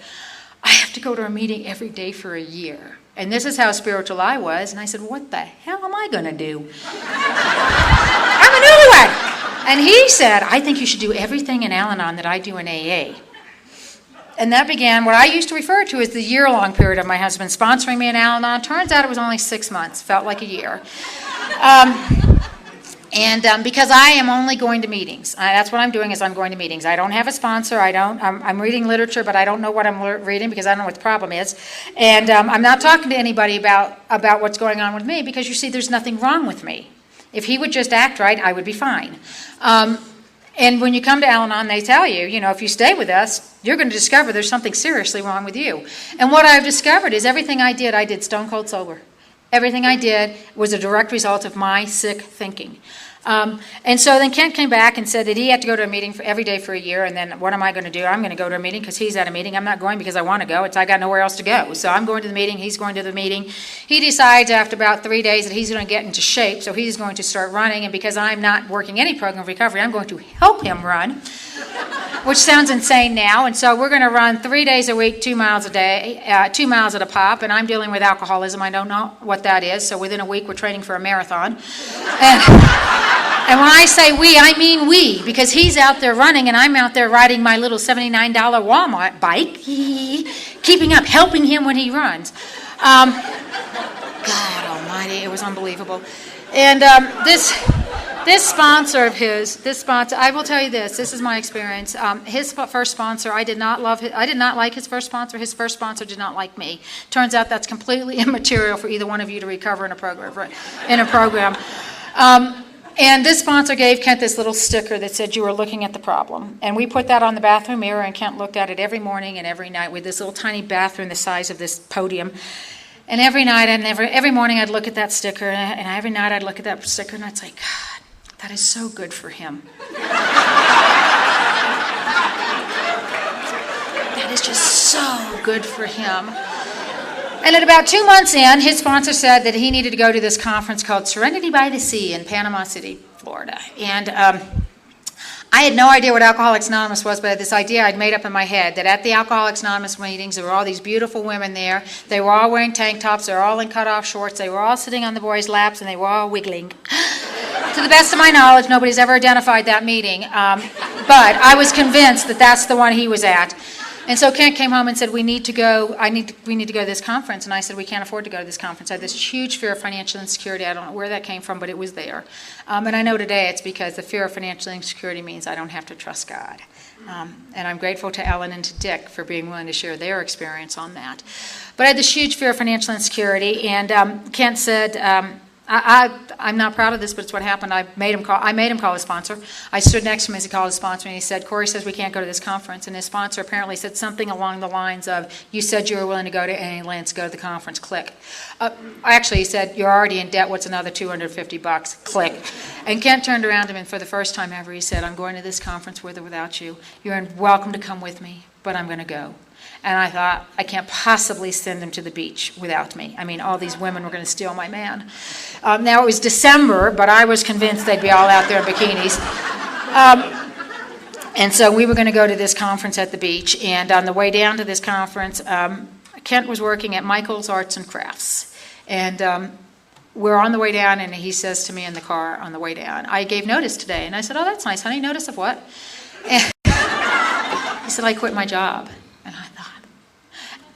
A: I have to go to a meeting every day for a year. And this is how spiritual I was. And I said, what the hell am I going to do? I'm a newlywed. And he said, I think you should do everything in Al-Anon that I do in AA. And that began what I used to refer to as the year-long period of my husband sponsoring me in Al-Anon. Turns out it was only 6 months. Felt like a year. Because I am only going to meetings. That's what I'm doing is I'm going to meetings. I don't have a sponsor. I'm reading literature, but I don't know what I'm reading because I don't know what the problem is. And I'm not talking to anybody about what's going on with me because, you see, there's nothing wrong with me. If he would just act right, I would be fine. And when you come to Al-Anon, they tell you, if you stay with us, you're going to discover there's something seriously wrong with you. And what I've discovered is everything I did stone cold sober. Everything I did was a direct result of my sick thinking. And so then Kent came back and said that he had to go to a meeting every day for a year, and then what am I going to do? I'm going to go to a meeting because he's at a meeting. I'm not going because I want to go. I got nowhere else to go. So I'm going to the meeting. He's going to the meeting. He decides after about 3 days that he's going to get into shape, so he's going to start running. And because I'm not working any program of recovery, I'm going to help him run, which sounds insane now. And so we're going to run 3 days a week, 2 miles a day, 2 miles at a pop. And I'm dealing with alcoholism. I don't know what that is. So within a week, we're training for a marathon. And when I say we, I mean we, because he's out there running and I'm out there riding my little $79 Walmart bike, keeping up, helping him when he runs. God almighty, it was unbelievable. And this sponsor of his, I will tell you this is my experience. His first sponsor, I did not like his first sponsor. His first sponsor did not like me. Turns out that's completely immaterial for either one of you to recover in a program. And this sponsor gave Kent this little sticker that said you were looking at the problem. And we put that on the bathroom mirror, and Kent looked at it every morning and every night with this little tiny bathroom the size of this podium. And every night and every morning I'd look at that sticker, and every night I'd look at that sticker, and I'd say, God, that is so good for him. That is just so good for him. And at about 2 months in, his sponsor said that he needed to go to this conference called Serenity by the Sea in Panama City, Florida. And I had no idea what Alcoholics Anonymous was, but I had this idea I'd made up in my head that at the Alcoholics Anonymous meetings, there were all these beautiful women there. They were all wearing tank tops. They were all in cut-off shorts. They were all sitting on the boys' laps, and they were all wiggling. To the best of my knowledge, nobody's ever identified that meeting. But I was convinced that that's the one he was at. And so Kent came home and said, we need to go to this conference. And I said, we can't afford to go to this conference. I had this huge fear of financial insecurity. I don't know where that came from, but it was there. And I know today it's because the fear of financial insecurity means I don't have to trust God. And I'm grateful to Ellen and to Dick for being willing to share their experience on that. But I had this huge fear of financial insecurity, and Kent said, I'm not proud of this, but it's what happened. I made him call his sponsor. I stood next to him as he called his sponsor, and he said, Corrie says we can't go to this conference. And his sponsor apparently said something along the lines of, you said you were willing to go to any lengths to go to the conference, click. Actually, he said, you're already in debt, what's another $250, click. And Kent turned around to him, and for the first time ever, he said, I'm going to this conference with or without you. You're welcome to come with me, but I'm going to go. And I thought, I can't possibly send them to the beach without me. I mean, all these women were going to steal my man. Now, it was December, but I was convinced they'd be all out there in bikinis. And so we were going to go to this conference at the beach, and on the way down to this conference, Kent was working at Michael's Arts and Crafts. And we're on the way down, and he says to me in the car on the way down, I gave notice today. And I said, oh, that's nice, honey. Notice of what? And he said, I quit my job. And I thought,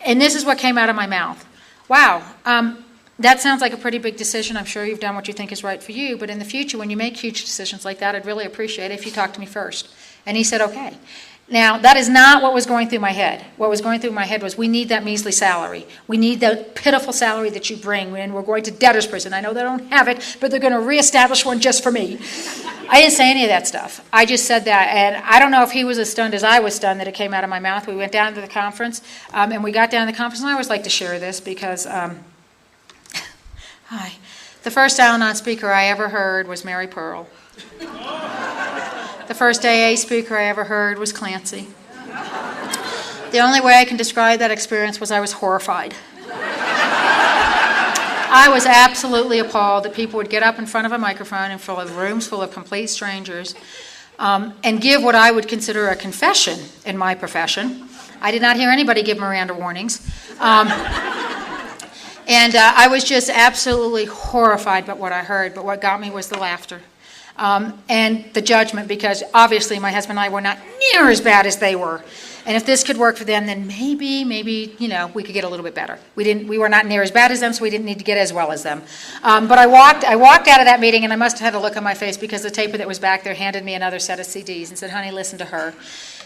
A: and this is what came out of my mouth. Wow, that sounds like a pretty big decision. I'm sure you've done what you think is right for you, but in the future, when you make huge decisions like that, I'd really appreciate it if you talk to me first. And he said, okay. Now, that is not what was going through my head. What was going through my head was, we need that measly salary. We need the pitiful salary that you bring, and we're going to debtor's prison. I know they don't have it, but they're going to reestablish one just for me. I didn't say any of that stuff. I just said that, and I don't know if he was as stunned as I was stunned that it came out of my mouth. We went down to the conference, and we got down to the conference, and I always like to share this because the first Al-Anon speaker I ever heard was Mary Pearl. The first AA speaker I ever heard was Clancy. The only way I can describe that experience was I was horrified. I was absolutely appalled that people would get up in front of a microphone and fill rooms full of complete strangers and give what I would consider a confession in my profession. I did not hear anybody give Miranda warnings. And I was just absolutely horrified by what I heard, but what got me was the laughter. And the judgment, because obviously my husband and I were not near as bad as they were. And if this could work for them, then maybe, we could get a little bit better. We were not near as bad as them, so we didn't need to get as well as them. But I walked out of that meeting, and I must have had a look on my face because the taper that was back there handed me another set of CDs and said, honey, listen to her.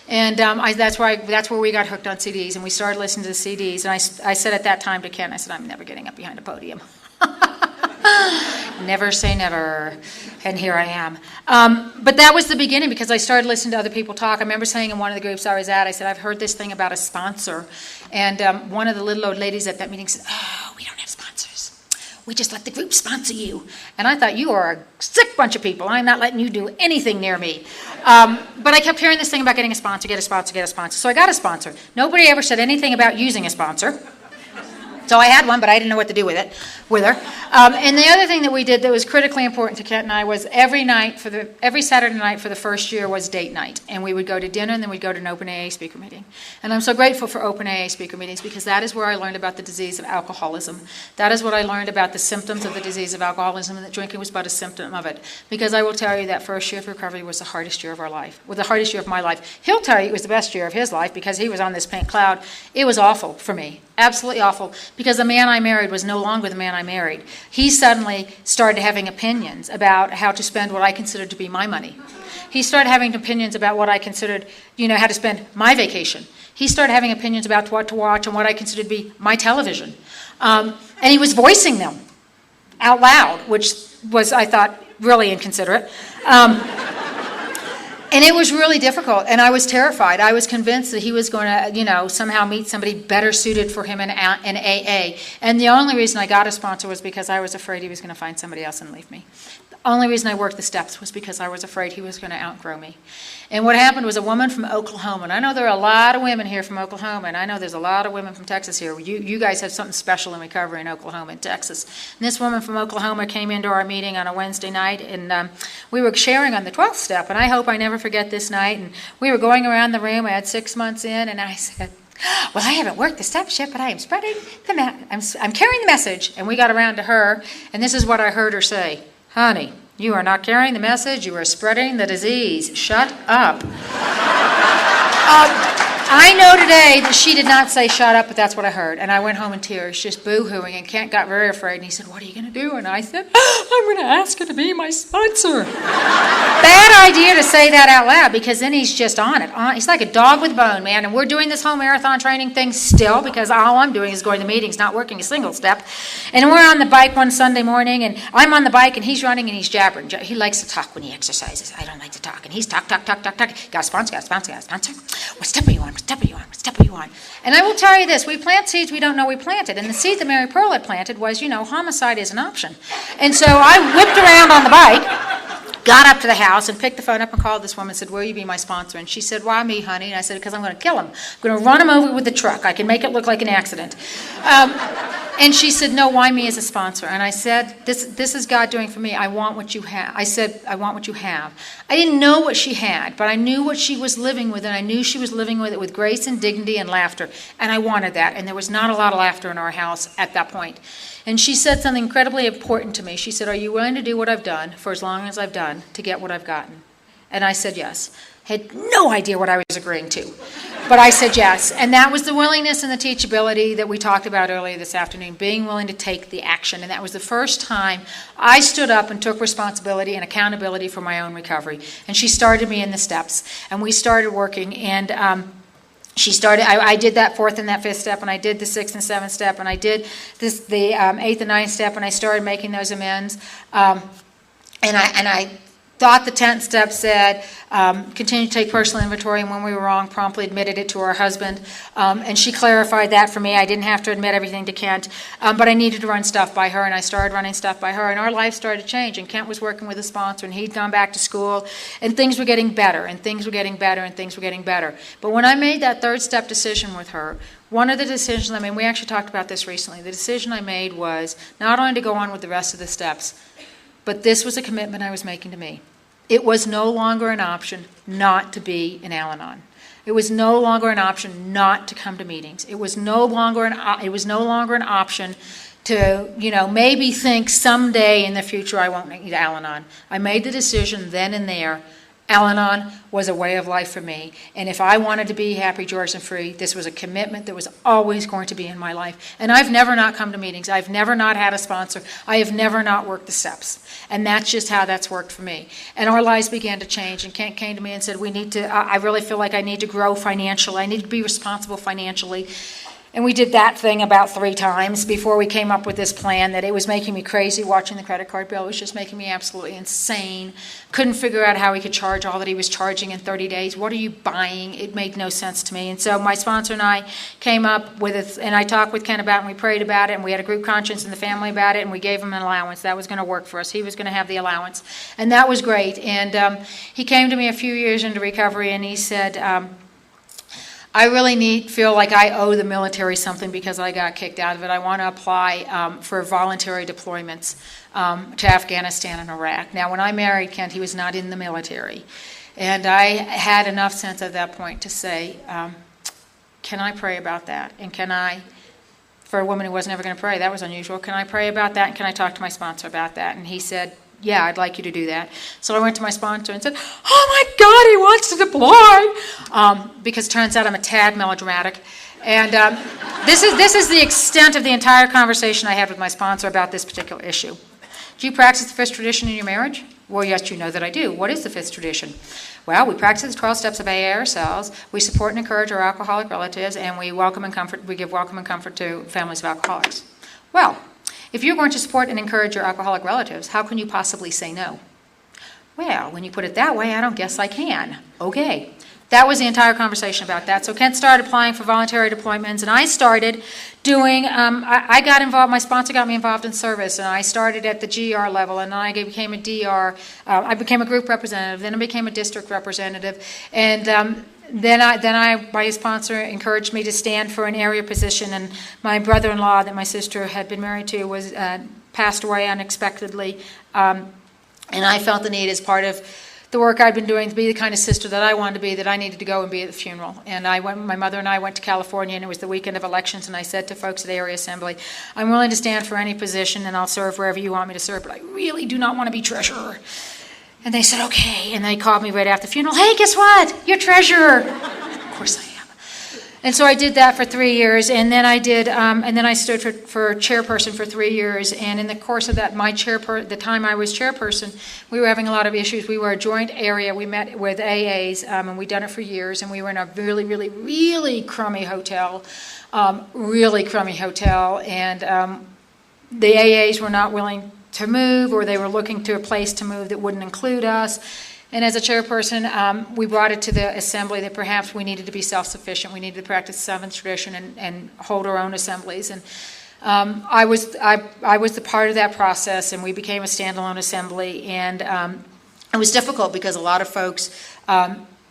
A: And that's where we got hooked on CDs, and we started listening to the CDs. And I said at that time to Ken, I said, I'm never getting up behind a podium. Never say never. And here I am. But that was the beginning because I started listening to other people talk. I remember saying in one of the groups I was at, I said, I've heard this thing about a sponsor. And one of the little old ladies at that meeting said, oh, we don't have sponsors. We just let the group sponsor you. And I thought, you are a sick bunch of people. I'm not letting you do anything near me. But I kept hearing this thing about getting a sponsor, get a sponsor, get a sponsor. So I got a sponsor. Nobody ever said anything about using a sponsor. So I had one, but I didn't know what to do with her. And the other thing that we did that was critically important to Kent and I was every Saturday night for the first year was date night. And we would go to dinner, and then we'd go to an open AA speaker meeting. And I'm so grateful for open AA speaker meetings because that is where I learned about the disease of alcoholism. That is what I learned about the symptoms of the disease of alcoholism, and that drinking was but a symptom of it. Because I will tell you that first year of recovery was the hardest year of our life, the hardest year of my life. He'll tell you it was the best year of his life because he was on this pink cloud. It was awful for me. Absolutely awful, because the man I married was no longer the man I married. He suddenly started having opinions about how to spend what I considered to be my money. He started having opinions about what I considered, how to spend my vacation. He started having opinions about what to watch and what I considered to be my television. And he was voicing them out loud, which was, I thought, really inconsiderate. And it was really difficult, and I was terrified. I was convinced that he was going to, somehow meet somebody better suited for him in AA. And the only reason I got a sponsor was because I was afraid he was going to find somebody else and leave me. The only reason I worked the steps was because I was afraid he was going to outgrow me. And what happened was a woman from Oklahoma, and I know there are a lot of women here from Oklahoma, and I know there's a lot of women from Texas here. You guys have something special in recovery in Oklahoma and Texas. And this woman from Oklahoma came into our meeting on a Wednesday night, and we were sharing on the 12th step, and I hope I never forget this night. And we were going around the room. I had 6 months in, and I said, well, I haven't worked the steps yet, but I am spreading I'm carrying the message. And we got around to her, and this is what I heard her say. Honey, you are not carrying the message. You are spreading the disease. Shut up. I know today that she did not say shut up, but that's what I heard. And I went home in tears, just boo-hooing. And Kent got very afraid. And he said, what are you going to do? And I said, I'm going to ask her to be my sponsor. Bad idea to say that out loud, because then he's just on it. He's like a dog with a bone, man. And we're doing this whole marathon training thing still, because all I'm doing is going to meetings, not working a single step. And we're on the bike one Sunday morning, and I'm on the bike, and he's running, and he's jabbering. He likes to talk when he exercises. I don't like to talk. And he's talk. Got a sponsor. What step are you on? What step are you on? And I will tell you this, we plant seeds we don't know we planted. And the seed that Mary Pearl had planted was, homicide is an option. And so I whipped around on the bike, got up to the house, and picked the phone up and called this woman and said, will you be my sponsor? And she said, why me, honey? And I said, because I'm going to kill him. I'm going to run him over with the truck. I can make it look like an accident. And she said, no, why me as a sponsor? And I said, this is God doing for me. I want what you have. I said, I want what you have. I didn't know what she had, but I knew what she was living with, and I knew she was living with it with grace and dignity and laughter. And I wanted that. And there was not a lot of laughter in our house at that point. And she said something incredibly important to me. She said, are you willing to do what I've done for as long as I've done to get what I've gotten? And I said yes. Had no idea what I was agreeing to. But I said yes. And that was the willingness and the teachability that we talked about earlier this afternoon, being willing to take the action. And that was the first time I stood up and took responsibility and accountability for my own recovery. And she started me in the steps. And we started working. And I did that fourth and that fifth step, and I did the sixth and seventh step, and I did the eighth and ninth step, and I started making those amends. And I thought the 10th step said, continue to take personal inventory, and when we were wrong, promptly admitted it to our husband. And she clarified that for me. I didn't have to admit everything to Kent, but I needed to run stuff by her, and I started running stuff by her, and our life started to change. And Kent was working with a sponsor, and he'd gone back to school, and things were getting better, and things were getting better, and things were getting better. But when I made that third step decision with her, one of the decisions I made, we actually talked about this recently, the decision I made was not only to go on with the rest of the steps, but this was a commitment I was making to me. It was no longer an option not to be in Al-Anon. It was no longer an option not to come to meetings. It was no longer an option to, maybe think someday in the future I won't need Al-Anon. I made the decision then and there. Al-Anon was a way of life for me. And if I wanted to be happy, joyous, and free, this was a commitment that was always going to be in my life. And I've never not come to meetings. I've never not had a sponsor. I have never not worked the steps. And that's just how that's worked for me. And our lives began to change. And Kent came to me and said, I really feel like I need to grow financially. I need to be responsible financially. And we did that thing about 3 times before we came up with this plan that it was making me crazy watching the credit card bill. It was just making me absolutely insane. Couldn't figure out how he could charge all that he was charging in 30 days. What are you buying? It made no sense to me. And so my sponsor and I came up with it, and I talked with Ken about it, and we prayed about it, and we had a group conscience in the family about it, and we gave him an allowance. That was going to work for us. He was going to have the allowance. And that was great. And he came to me a few years into recovery, and he said, I really feel like I owe the military something because I got kicked out of it. I want to apply for voluntary deployments to Afghanistan and Iraq. Now, when I married Kent, he was not in the military. And I had enough sense at that point to say, can I pray about that? And can I, for a woman who wasn't ever going to pray, that was unusual, can I pray about that? And can I talk to my sponsor about that? And he said, yeah, I'd like you to do that. So I went to my sponsor and said, oh my God, he wants to deploy. Because it turns out I'm a tad melodramatic. And this is the extent of the entire conversation I had with my sponsor about this particular issue. Do you practice the 5th tradition in your marriage? Well, yes, you know that I do. What is the 5th tradition? Well, we practice the 12 steps of AA ourselves. We support and encourage our alcoholic relatives, and we give welcome and comfort to families of alcoholics. Well, if you're going to support and encourage your alcoholic relatives, how can you possibly say no? Well, when you put it that way, I don't guess I can. Okay. That was the entire conversation about that. So Kent started applying for voluntary deployments, and I started doing, I got involved, my sponsor got me involved in service, and I started at the GR level, and then I became a DR, I became a group representative, then I became a district representative, and Then my sponsor encouraged me to stand for an area position, and my brother-in-law that my sister had been married to was passed away unexpectedly, and I felt the need as part of the work I'd been doing to be the kind of sister that I wanted to be, that I needed to go and be at the funeral. And my mother and I went to California, and it was the weekend of elections, and I said to folks at the area assembly, I'm willing to stand for any position, and I'll serve wherever you want me to serve, but I really do not want to be treasurer. And they said, okay. And they called me right after the funeral. Hey, guess what? You're treasurer. Of course I am. And so I did that for 3 years. And then I stood for chairperson for 3 years. And in the course of that, the time I was chairperson, we were having a lot of issues. We were a joint area. We met with AAs, and we'd done it for years. And we were in a really, really, really crummy hotel. And the AAs were not willing to move, or they were looking to a place to move that wouldn't include us. And as a chairperson, we brought it to the assembly that perhaps we needed to be self-sufficient. We needed to practice the 7th tradition and hold our own assemblies. And I was the part of that process, and we became a standalone assembly. And it was difficult because a lot of folks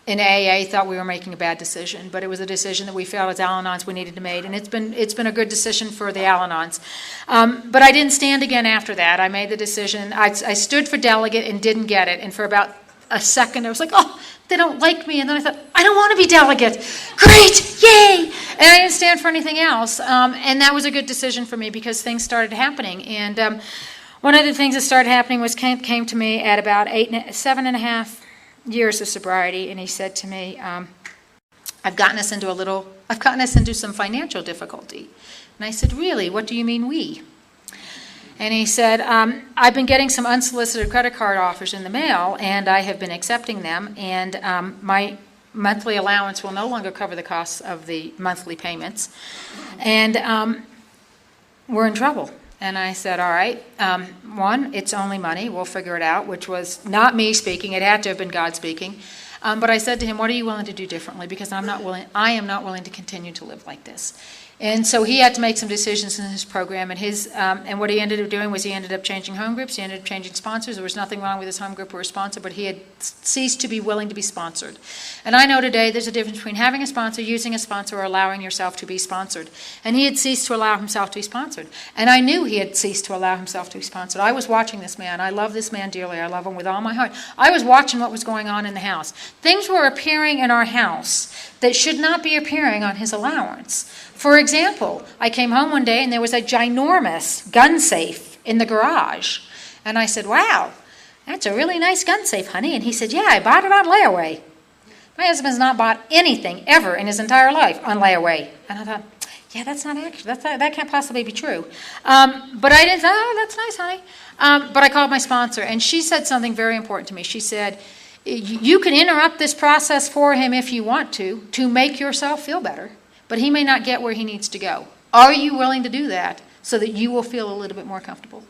A: in AA thought we were making a bad decision, but it was a decision that we felt as Al-Anons we needed to make, and it's been a good decision for the Al-Anons. But I didn't stand again after that. I made the decision. I stood for delegate and didn't get it, and for about a second I was like, oh, they don't like me, and then I thought, I don't want to be delegate. Great, yay! And I didn't stand for anything else, and that was a good decision for me because things started happening. And one of the things that started happening was Kent came to me at about 7.5 years of sobriety, and he said to me, I've gotten us into some financial difficulty. And I said, really? What do you mean we? And he said, I've been getting some unsolicited credit card offers in the mail, and I have been accepting them, and my monthly allowance will no longer cover the costs of the monthly payments, and we're in trouble. And I said, all right, one, it's only money. We'll figure it out, which was not me speaking. It had to have been God speaking. But I said to him, what are you willing to do differently? Because I am not willing to continue to live like this. And so he had to make some decisions in his program, and what he ended up doing was he ended up changing home groups, he ended up changing sponsors. There was nothing wrong with his home group or a sponsor, but he had ceased to be willing to be sponsored. And I know today there's a difference between having a sponsor, using a sponsor, or allowing yourself to be sponsored. And he had ceased to allow himself to be sponsored. And I knew he had ceased to allow himself to be sponsored. I was watching this man. I love this man dearly. I love him with all my heart. I was watching what was going on in the house. Things were appearing in our house that should not be appearing on his allowance. For example, I came home one day and there was a ginormous gun safe in the garage. And I said, wow, that's a really nice gun safe, honey. And he said, yeah, I bought it on layaway. My husband's not bought anything ever in his entire life on layaway. And I thought, yeah, that's not accurate. That can't possibly be true. But I didn't say, oh, that's nice, honey. But I called my sponsor, and she said something very important to me. She said, you can interrupt this process for him if you want to make yourself feel better. But he may not get where he needs to go. Are you willing to do that so that you will feel a little bit more comfortable?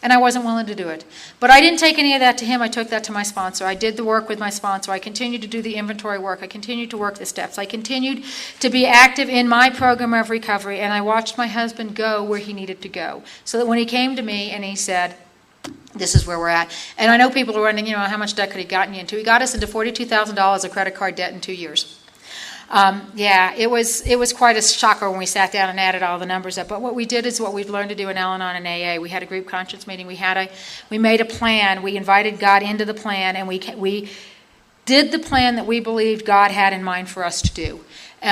A: And I wasn't willing to do it. But I didn't take any of that to him. I took that to my sponsor. I did the work with my sponsor. I continued to do the inventory work. I continued to work the steps. I continued to be active in my program of recovery, and I watched my husband go where he needed to go. So that when he came to me and he said, this is where we're at. And I know people are wondering, how much debt could he have gotten you into? He got us into $42,000 of credit card debt in 2 years. It was quite a shocker when we sat down and added all the numbers up. But what we did is what we've learned to do in Al-Anon and AA. We had a group conscience meeting. We made a plan. We invited God into the plan, and we did the plan that we believed God had in mind for us to do. He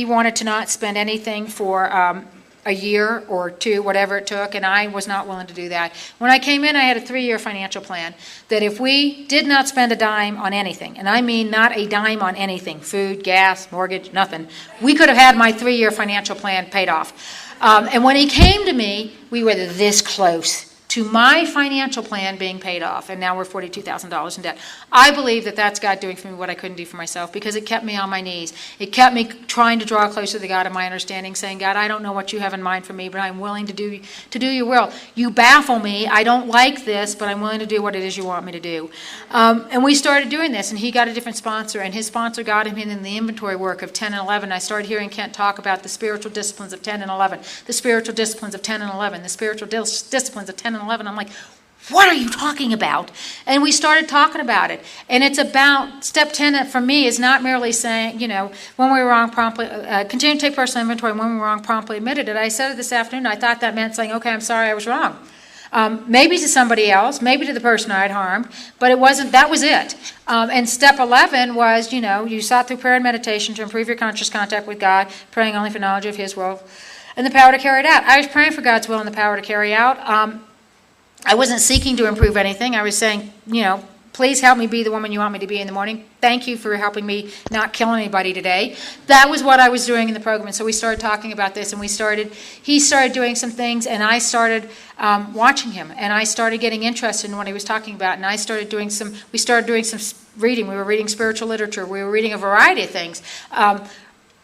A: wanted to not spend anything for a year or two, whatever it took, and I was not willing to do that. When I came in, I had a 3-year financial plan that if we did not spend a dime on anything, and I mean not a dime on anything, food, gas, mortgage, nothing, we could have had my 3-year financial plan paid off. And when he came to me, we were this close to my financial plan being paid off, and now we're $42,000 in debt. I believe that that's God doing for me what I couldn't do for myself, because it kept me on my knees. It kept me trying to draw closer to God in my understanding, saying, God, I don't know what you have in mind for me, but I'm willing to do your will. You baffle me. I don't like this, but I'm willing to do what it is you want me to do. And we started doing this, and he got a different sponsor, and his sponsor got him in the inventory work of 10 and 11. I started hearing Kent talk about the spiritual disciplines of 10 and 11, the spiritual disciplines of 10 and 11, the spiritual disciplines of 10 and 11. I'm like, what are you talking about? And we started talking about it. And it's about, step 10 for me is not merely saying, when we were wrong, promptly, continue to take personal inventory, and when we were wrong, promptly admitted it. I said it this afternoon. I thought that meant saying, okay, I'm sorry, I was wrong. Maybe to somebody else, maybe to the person I had harmed, but it wasn't, that was it. And step 11 was, you sought through prayer and meditation to improve your conscious contact with God, praying only for knowledge of His will and the power to carry it out. I was praying for God's will and the power to carry out. I wasn't seeking to improve anything. I was saying, please help me be the woman you want me to be in the morning. Thank you for helping me not kill anybody today. That was what I was doing in the program. And so we started talking about this, and he started doing some things, and I started watching him, and I started getting interested in what he was talking about, and we started doing some reading. We were reading spiritual literature. We were reading a variety of things.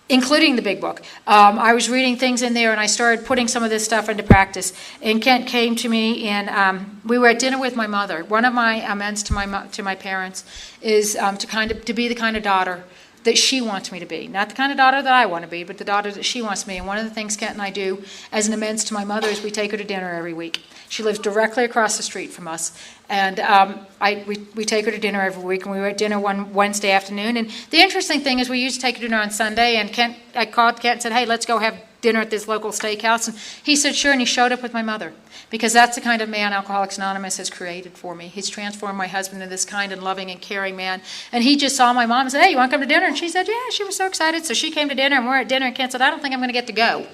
A: Including the big book. I was reading things in there, and I started putting some of this stuff into practice. And Kent came to me, and we were at dinner with my mother. One of my amends to my parents is to be the kind of daughter that she wants me to be. Not the kind of daughter that I want to be, but the daughter that she wants me. And one of the things Kent and I do as an amends to my mother is we take her to dinner every week. She lives directly across the street from us. And we take her to dinner every week, and we were at dinner one Wednesday afternoon. And the interesting thing is we used to take her to dinner on Sunday, and I called Kent and said, hey, let's go have dinner at this local steakhouse. And he said, sure, and he showed up with my mother. Because that's the kind of man Alcoholics Anonymous has created for me. He's transformed my husband into this kind and loving and caring man. And he just saw my mom and said, hey, you want to come to dinner? And she said, yeah, she was so excited. So she came to dinner, and we're at dinner, and Kent said, I don't think I'm going to get to go. And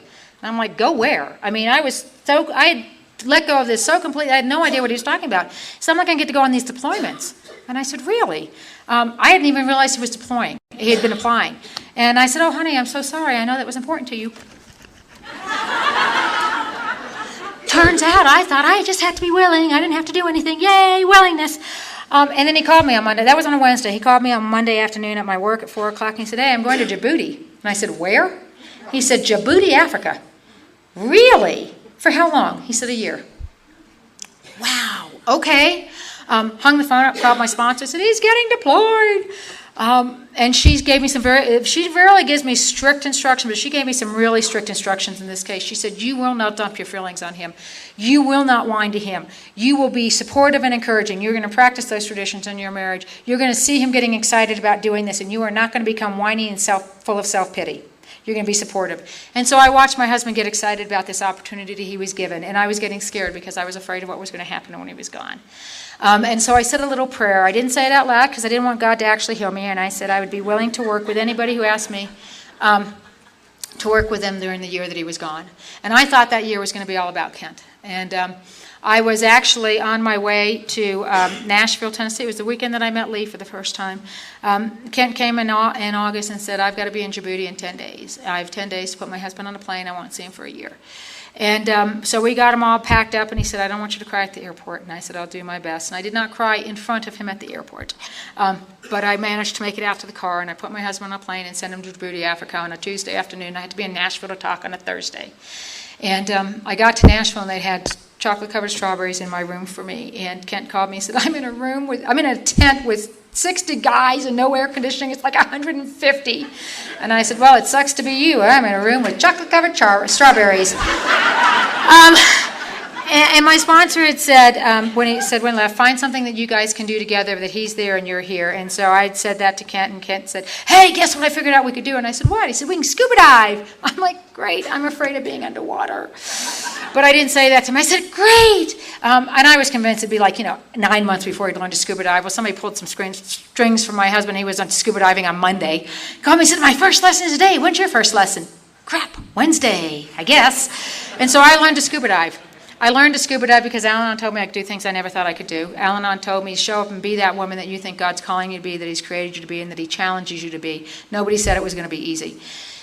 A: I'm like, go where? I mean, I had let go of this so completely. I had no idea what he was talking about. So I'm not going to get to go on these deployments. And I said, really? I hadn't even realized he was deploying. He had been applying. And I said, oh, honey, I'm so sorry. I know that was important to you. Turns out I thought I just had to be willing. I didn't have to do anything. Yay, willingness. And then he called me on Monday. That was on a Wednesday. He called me on Monday afternoon at my work at 4 o'clock. And he said, hey, I'm going to Djibouti. And I said, where? He said, Djibouti, Africa. Really? For how long? He said, a year. Wow. Okay. Hung the phone up, called my sponsor, said, he's getting deployed. And she gave me she rarely gives me strict instructions, but she gave me some really strict instructions in this case. She said, you will not dump your feelings on him. You will not whine to him. You will be supportive and encouraging. You're going to practice those traditions in your marriage. You're going to see him getting excited about doing this, and you are not going to become whiny and full of self-pity. You're going to be supportive. And so I watched my husband get excited about this opportunity that he was given, and I was getting scared because I was afraid of what was going to happen when he was gone. And so I said a little prayer. I didn't say it out loud because I didn't want God to actually heal me, and I said I would be willing to work with anybody who asked me to work with them during the year that he was gone. And I thought that year was going to be all about Kent. And I was actually on my way to Nashville, Tennessee. It was the weekend that I met Lee for the first time. Kent came in August and said, I've got to be in Djibouti in 10 days. I have 10 days to put my husband on a plane. I won't see him for a year. And so we got him all packed up, and he said, I don't want you to cry at the airport. And I said, I'll do my best. And I did not cry in front of him at the airport. But I managed to make it out to the car, and I put my husband on a plane and sent him to Djibouti, Africa on a Tuesday afternoon. I had to be in Nashville to talk on a Thursday. And I got to Nashville, and they had chocolate-covered strawberries in my room for me. And Kent called me and said, I'm in a tent with 60 guys and no air conditioning. It's like 150. And I said, well, it sucks to be you. I'm in a room with chocolate-covered strawberries. And my sponsor had said, when he left, find something that you guys can do together, that he's there and you're here. And so I said that to Kent, and Kent said, hey, guess what I figured out we could do? And I said, what? He said, we can scuba dive. I'm like, great, I'm afraid of being underwater. But I didn't say that to him. I said, great. And I was convinced it'd be 9 months before he'd learn to scuba dive. Well, somebody pulled some strings from my husband. He was on scuba diving on Monday. He called me and said, my first lesson is today. When's your first lesson? Crap, Wednesday, I guess. And so I learned to scuba dive. I learned to scuba dive because Al-Anon told me I could do things I never thought I could do. Al-Anon told me, show up and be that woman that you think God's calling you to be, that he's created you to be, and that he challenges you to be. Nobody said it was going to be easy.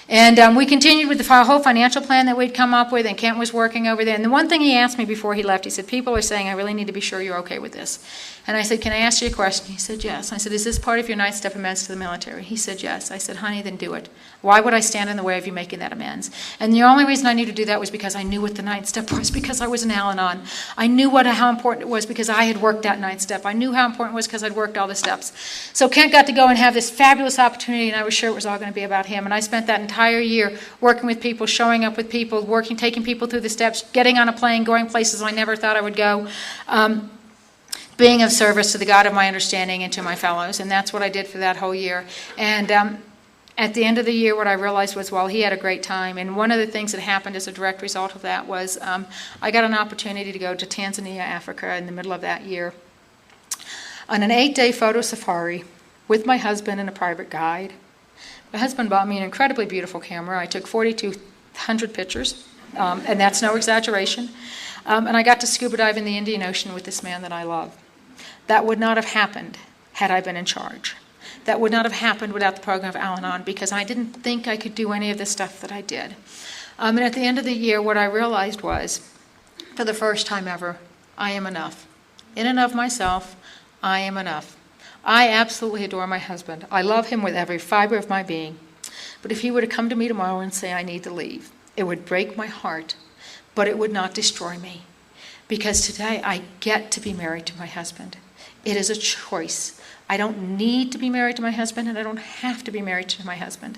A: And we continued with the whole financial plan that we'd come up with, and Kent was working over there. And the one thing he asked me before he left, he said, people are saying, I really need to be sure you're okay with this. And I said, can I ask you a question? He said, yes. I said, is this part of your 9th step amends to the military? He said, yes. I said, honey, then do it. Why would I stand in the way of you making that amends? And the only reason I knew to do that was because I knew what the 9th step was, because I was an Al-Anon. I knew how important it was because I had worked that 9th step. I knew how important it was because I'd worked all the steps. So Kent got to go and have this fabulous opportunity, and I was sure it was all going to be about him. And I spent that entire year working with people, showing up with people, taking people through the steps, getting on a plane, going places I never thought I would go, being of service to the God of my understanding and to my fellows. And that's what I did for that whole year. And at the end of the year, what I realized was, well, he had a great time. And one of the things that happened as a direct result of that was I got an opportunity to go to Tanzania, Africa in the middle of that year on an 8-day photo safari with my husband and a private guide. My husband bought me an incredibly beautiful camera. I took 4,200 pictures, and that's no exaggeration. And I got to scuba dive in the Indian Ocean with this man that I love. That would not have happened had I been in charge. That would not have happened without the program of Al-Anon, because I didn't think I could do any of the stuff that I did. And at the end of the year, what I realized was, for the first time ever, I am enough. In and of myself, I am enough. I absolutely adore my husband. I love him with every fiber of my being. But if he were to come to me tomorrow and say I need to leave, it would break my heart, but it would not destroy me. Because today I get to be married to my husband. It is a choice. I don't need to be married to my husband, and I don't have to be married to my husband.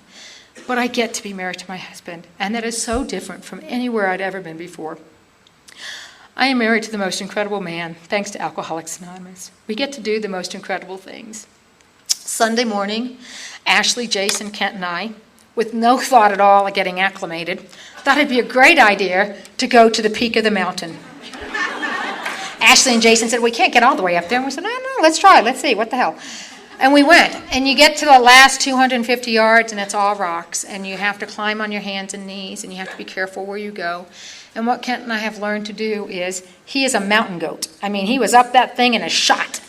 A: But I get to be married to my husband, and that is so different from anywhere I'd ever been before. I am married to the most incredible man, thanks to Alcoholics Anonymous. We get to do the most incredible things. Sunday morning, Ashley, Jason, Kent, and I, with no thought at all of getting acclimated, thought it'd be a great idea to go to the peak of the mountain. Ashley and Jason said, we can't get all the way up there. And we said, no, let's try. Let's see. What the hell? And we went. And you get to the last 250 yards, and it's all rocks. And you have to climb on your hands and knees, and you have to be careful where you go. And what Kent and I have learned to do is, he is a mountain goat. I mean, he was up that thing in a shot.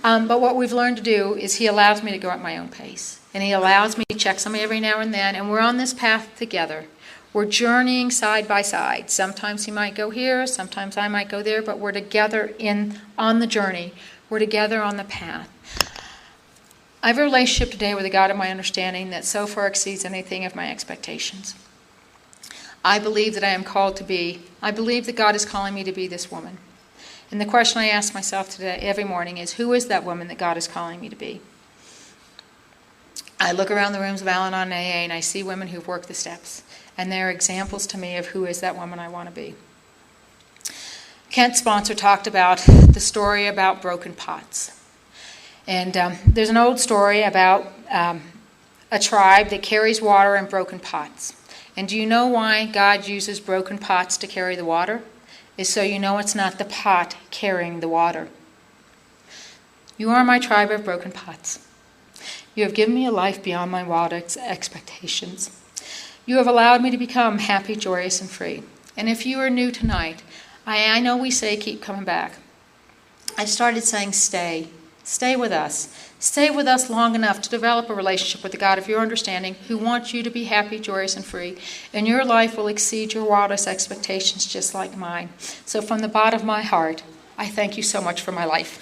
A: But what we've learned to do is he allows me to go at my own pace. And he allows me to check somebody every now and then. And we're on this path together. We're journeying side by side. Sometimes he might go here, sometimes I might go there, but we're together on the journey. We're together on the path. I have a relationship today with a God of my understanding that so far exceeds anything of my expectations. I believe that I believe that God is calling me to be this woman. And the question I ask myself today, every morning, is who is that woman that God is calling me to be? I look around the rooms of Al-Anon AA and I see women who've worked the steps. And they're examples to me of who is that woman I want to be. Kent's sponsor talked about the story about broken pots. And there's an old story about a tribe that carries water in broken pots. And do you know why God uses broken pots to carry the water? It's so you know it's not the pot carrying the water. You are my tribe of broken pots. You have given me a life beyond my wildest expectations. You have allowed me to become happy, joyous, and free. And if you are new tonight, I know we say keep coming back. I started saying stay. Stay with us. Stay with us long enough to develop a relationship with the God of your understanding who wants you to be happy, joyous, and free. And your life will exceed your wildest expectations just like mine. So from the bottom of my heart, I thank you so much for my life.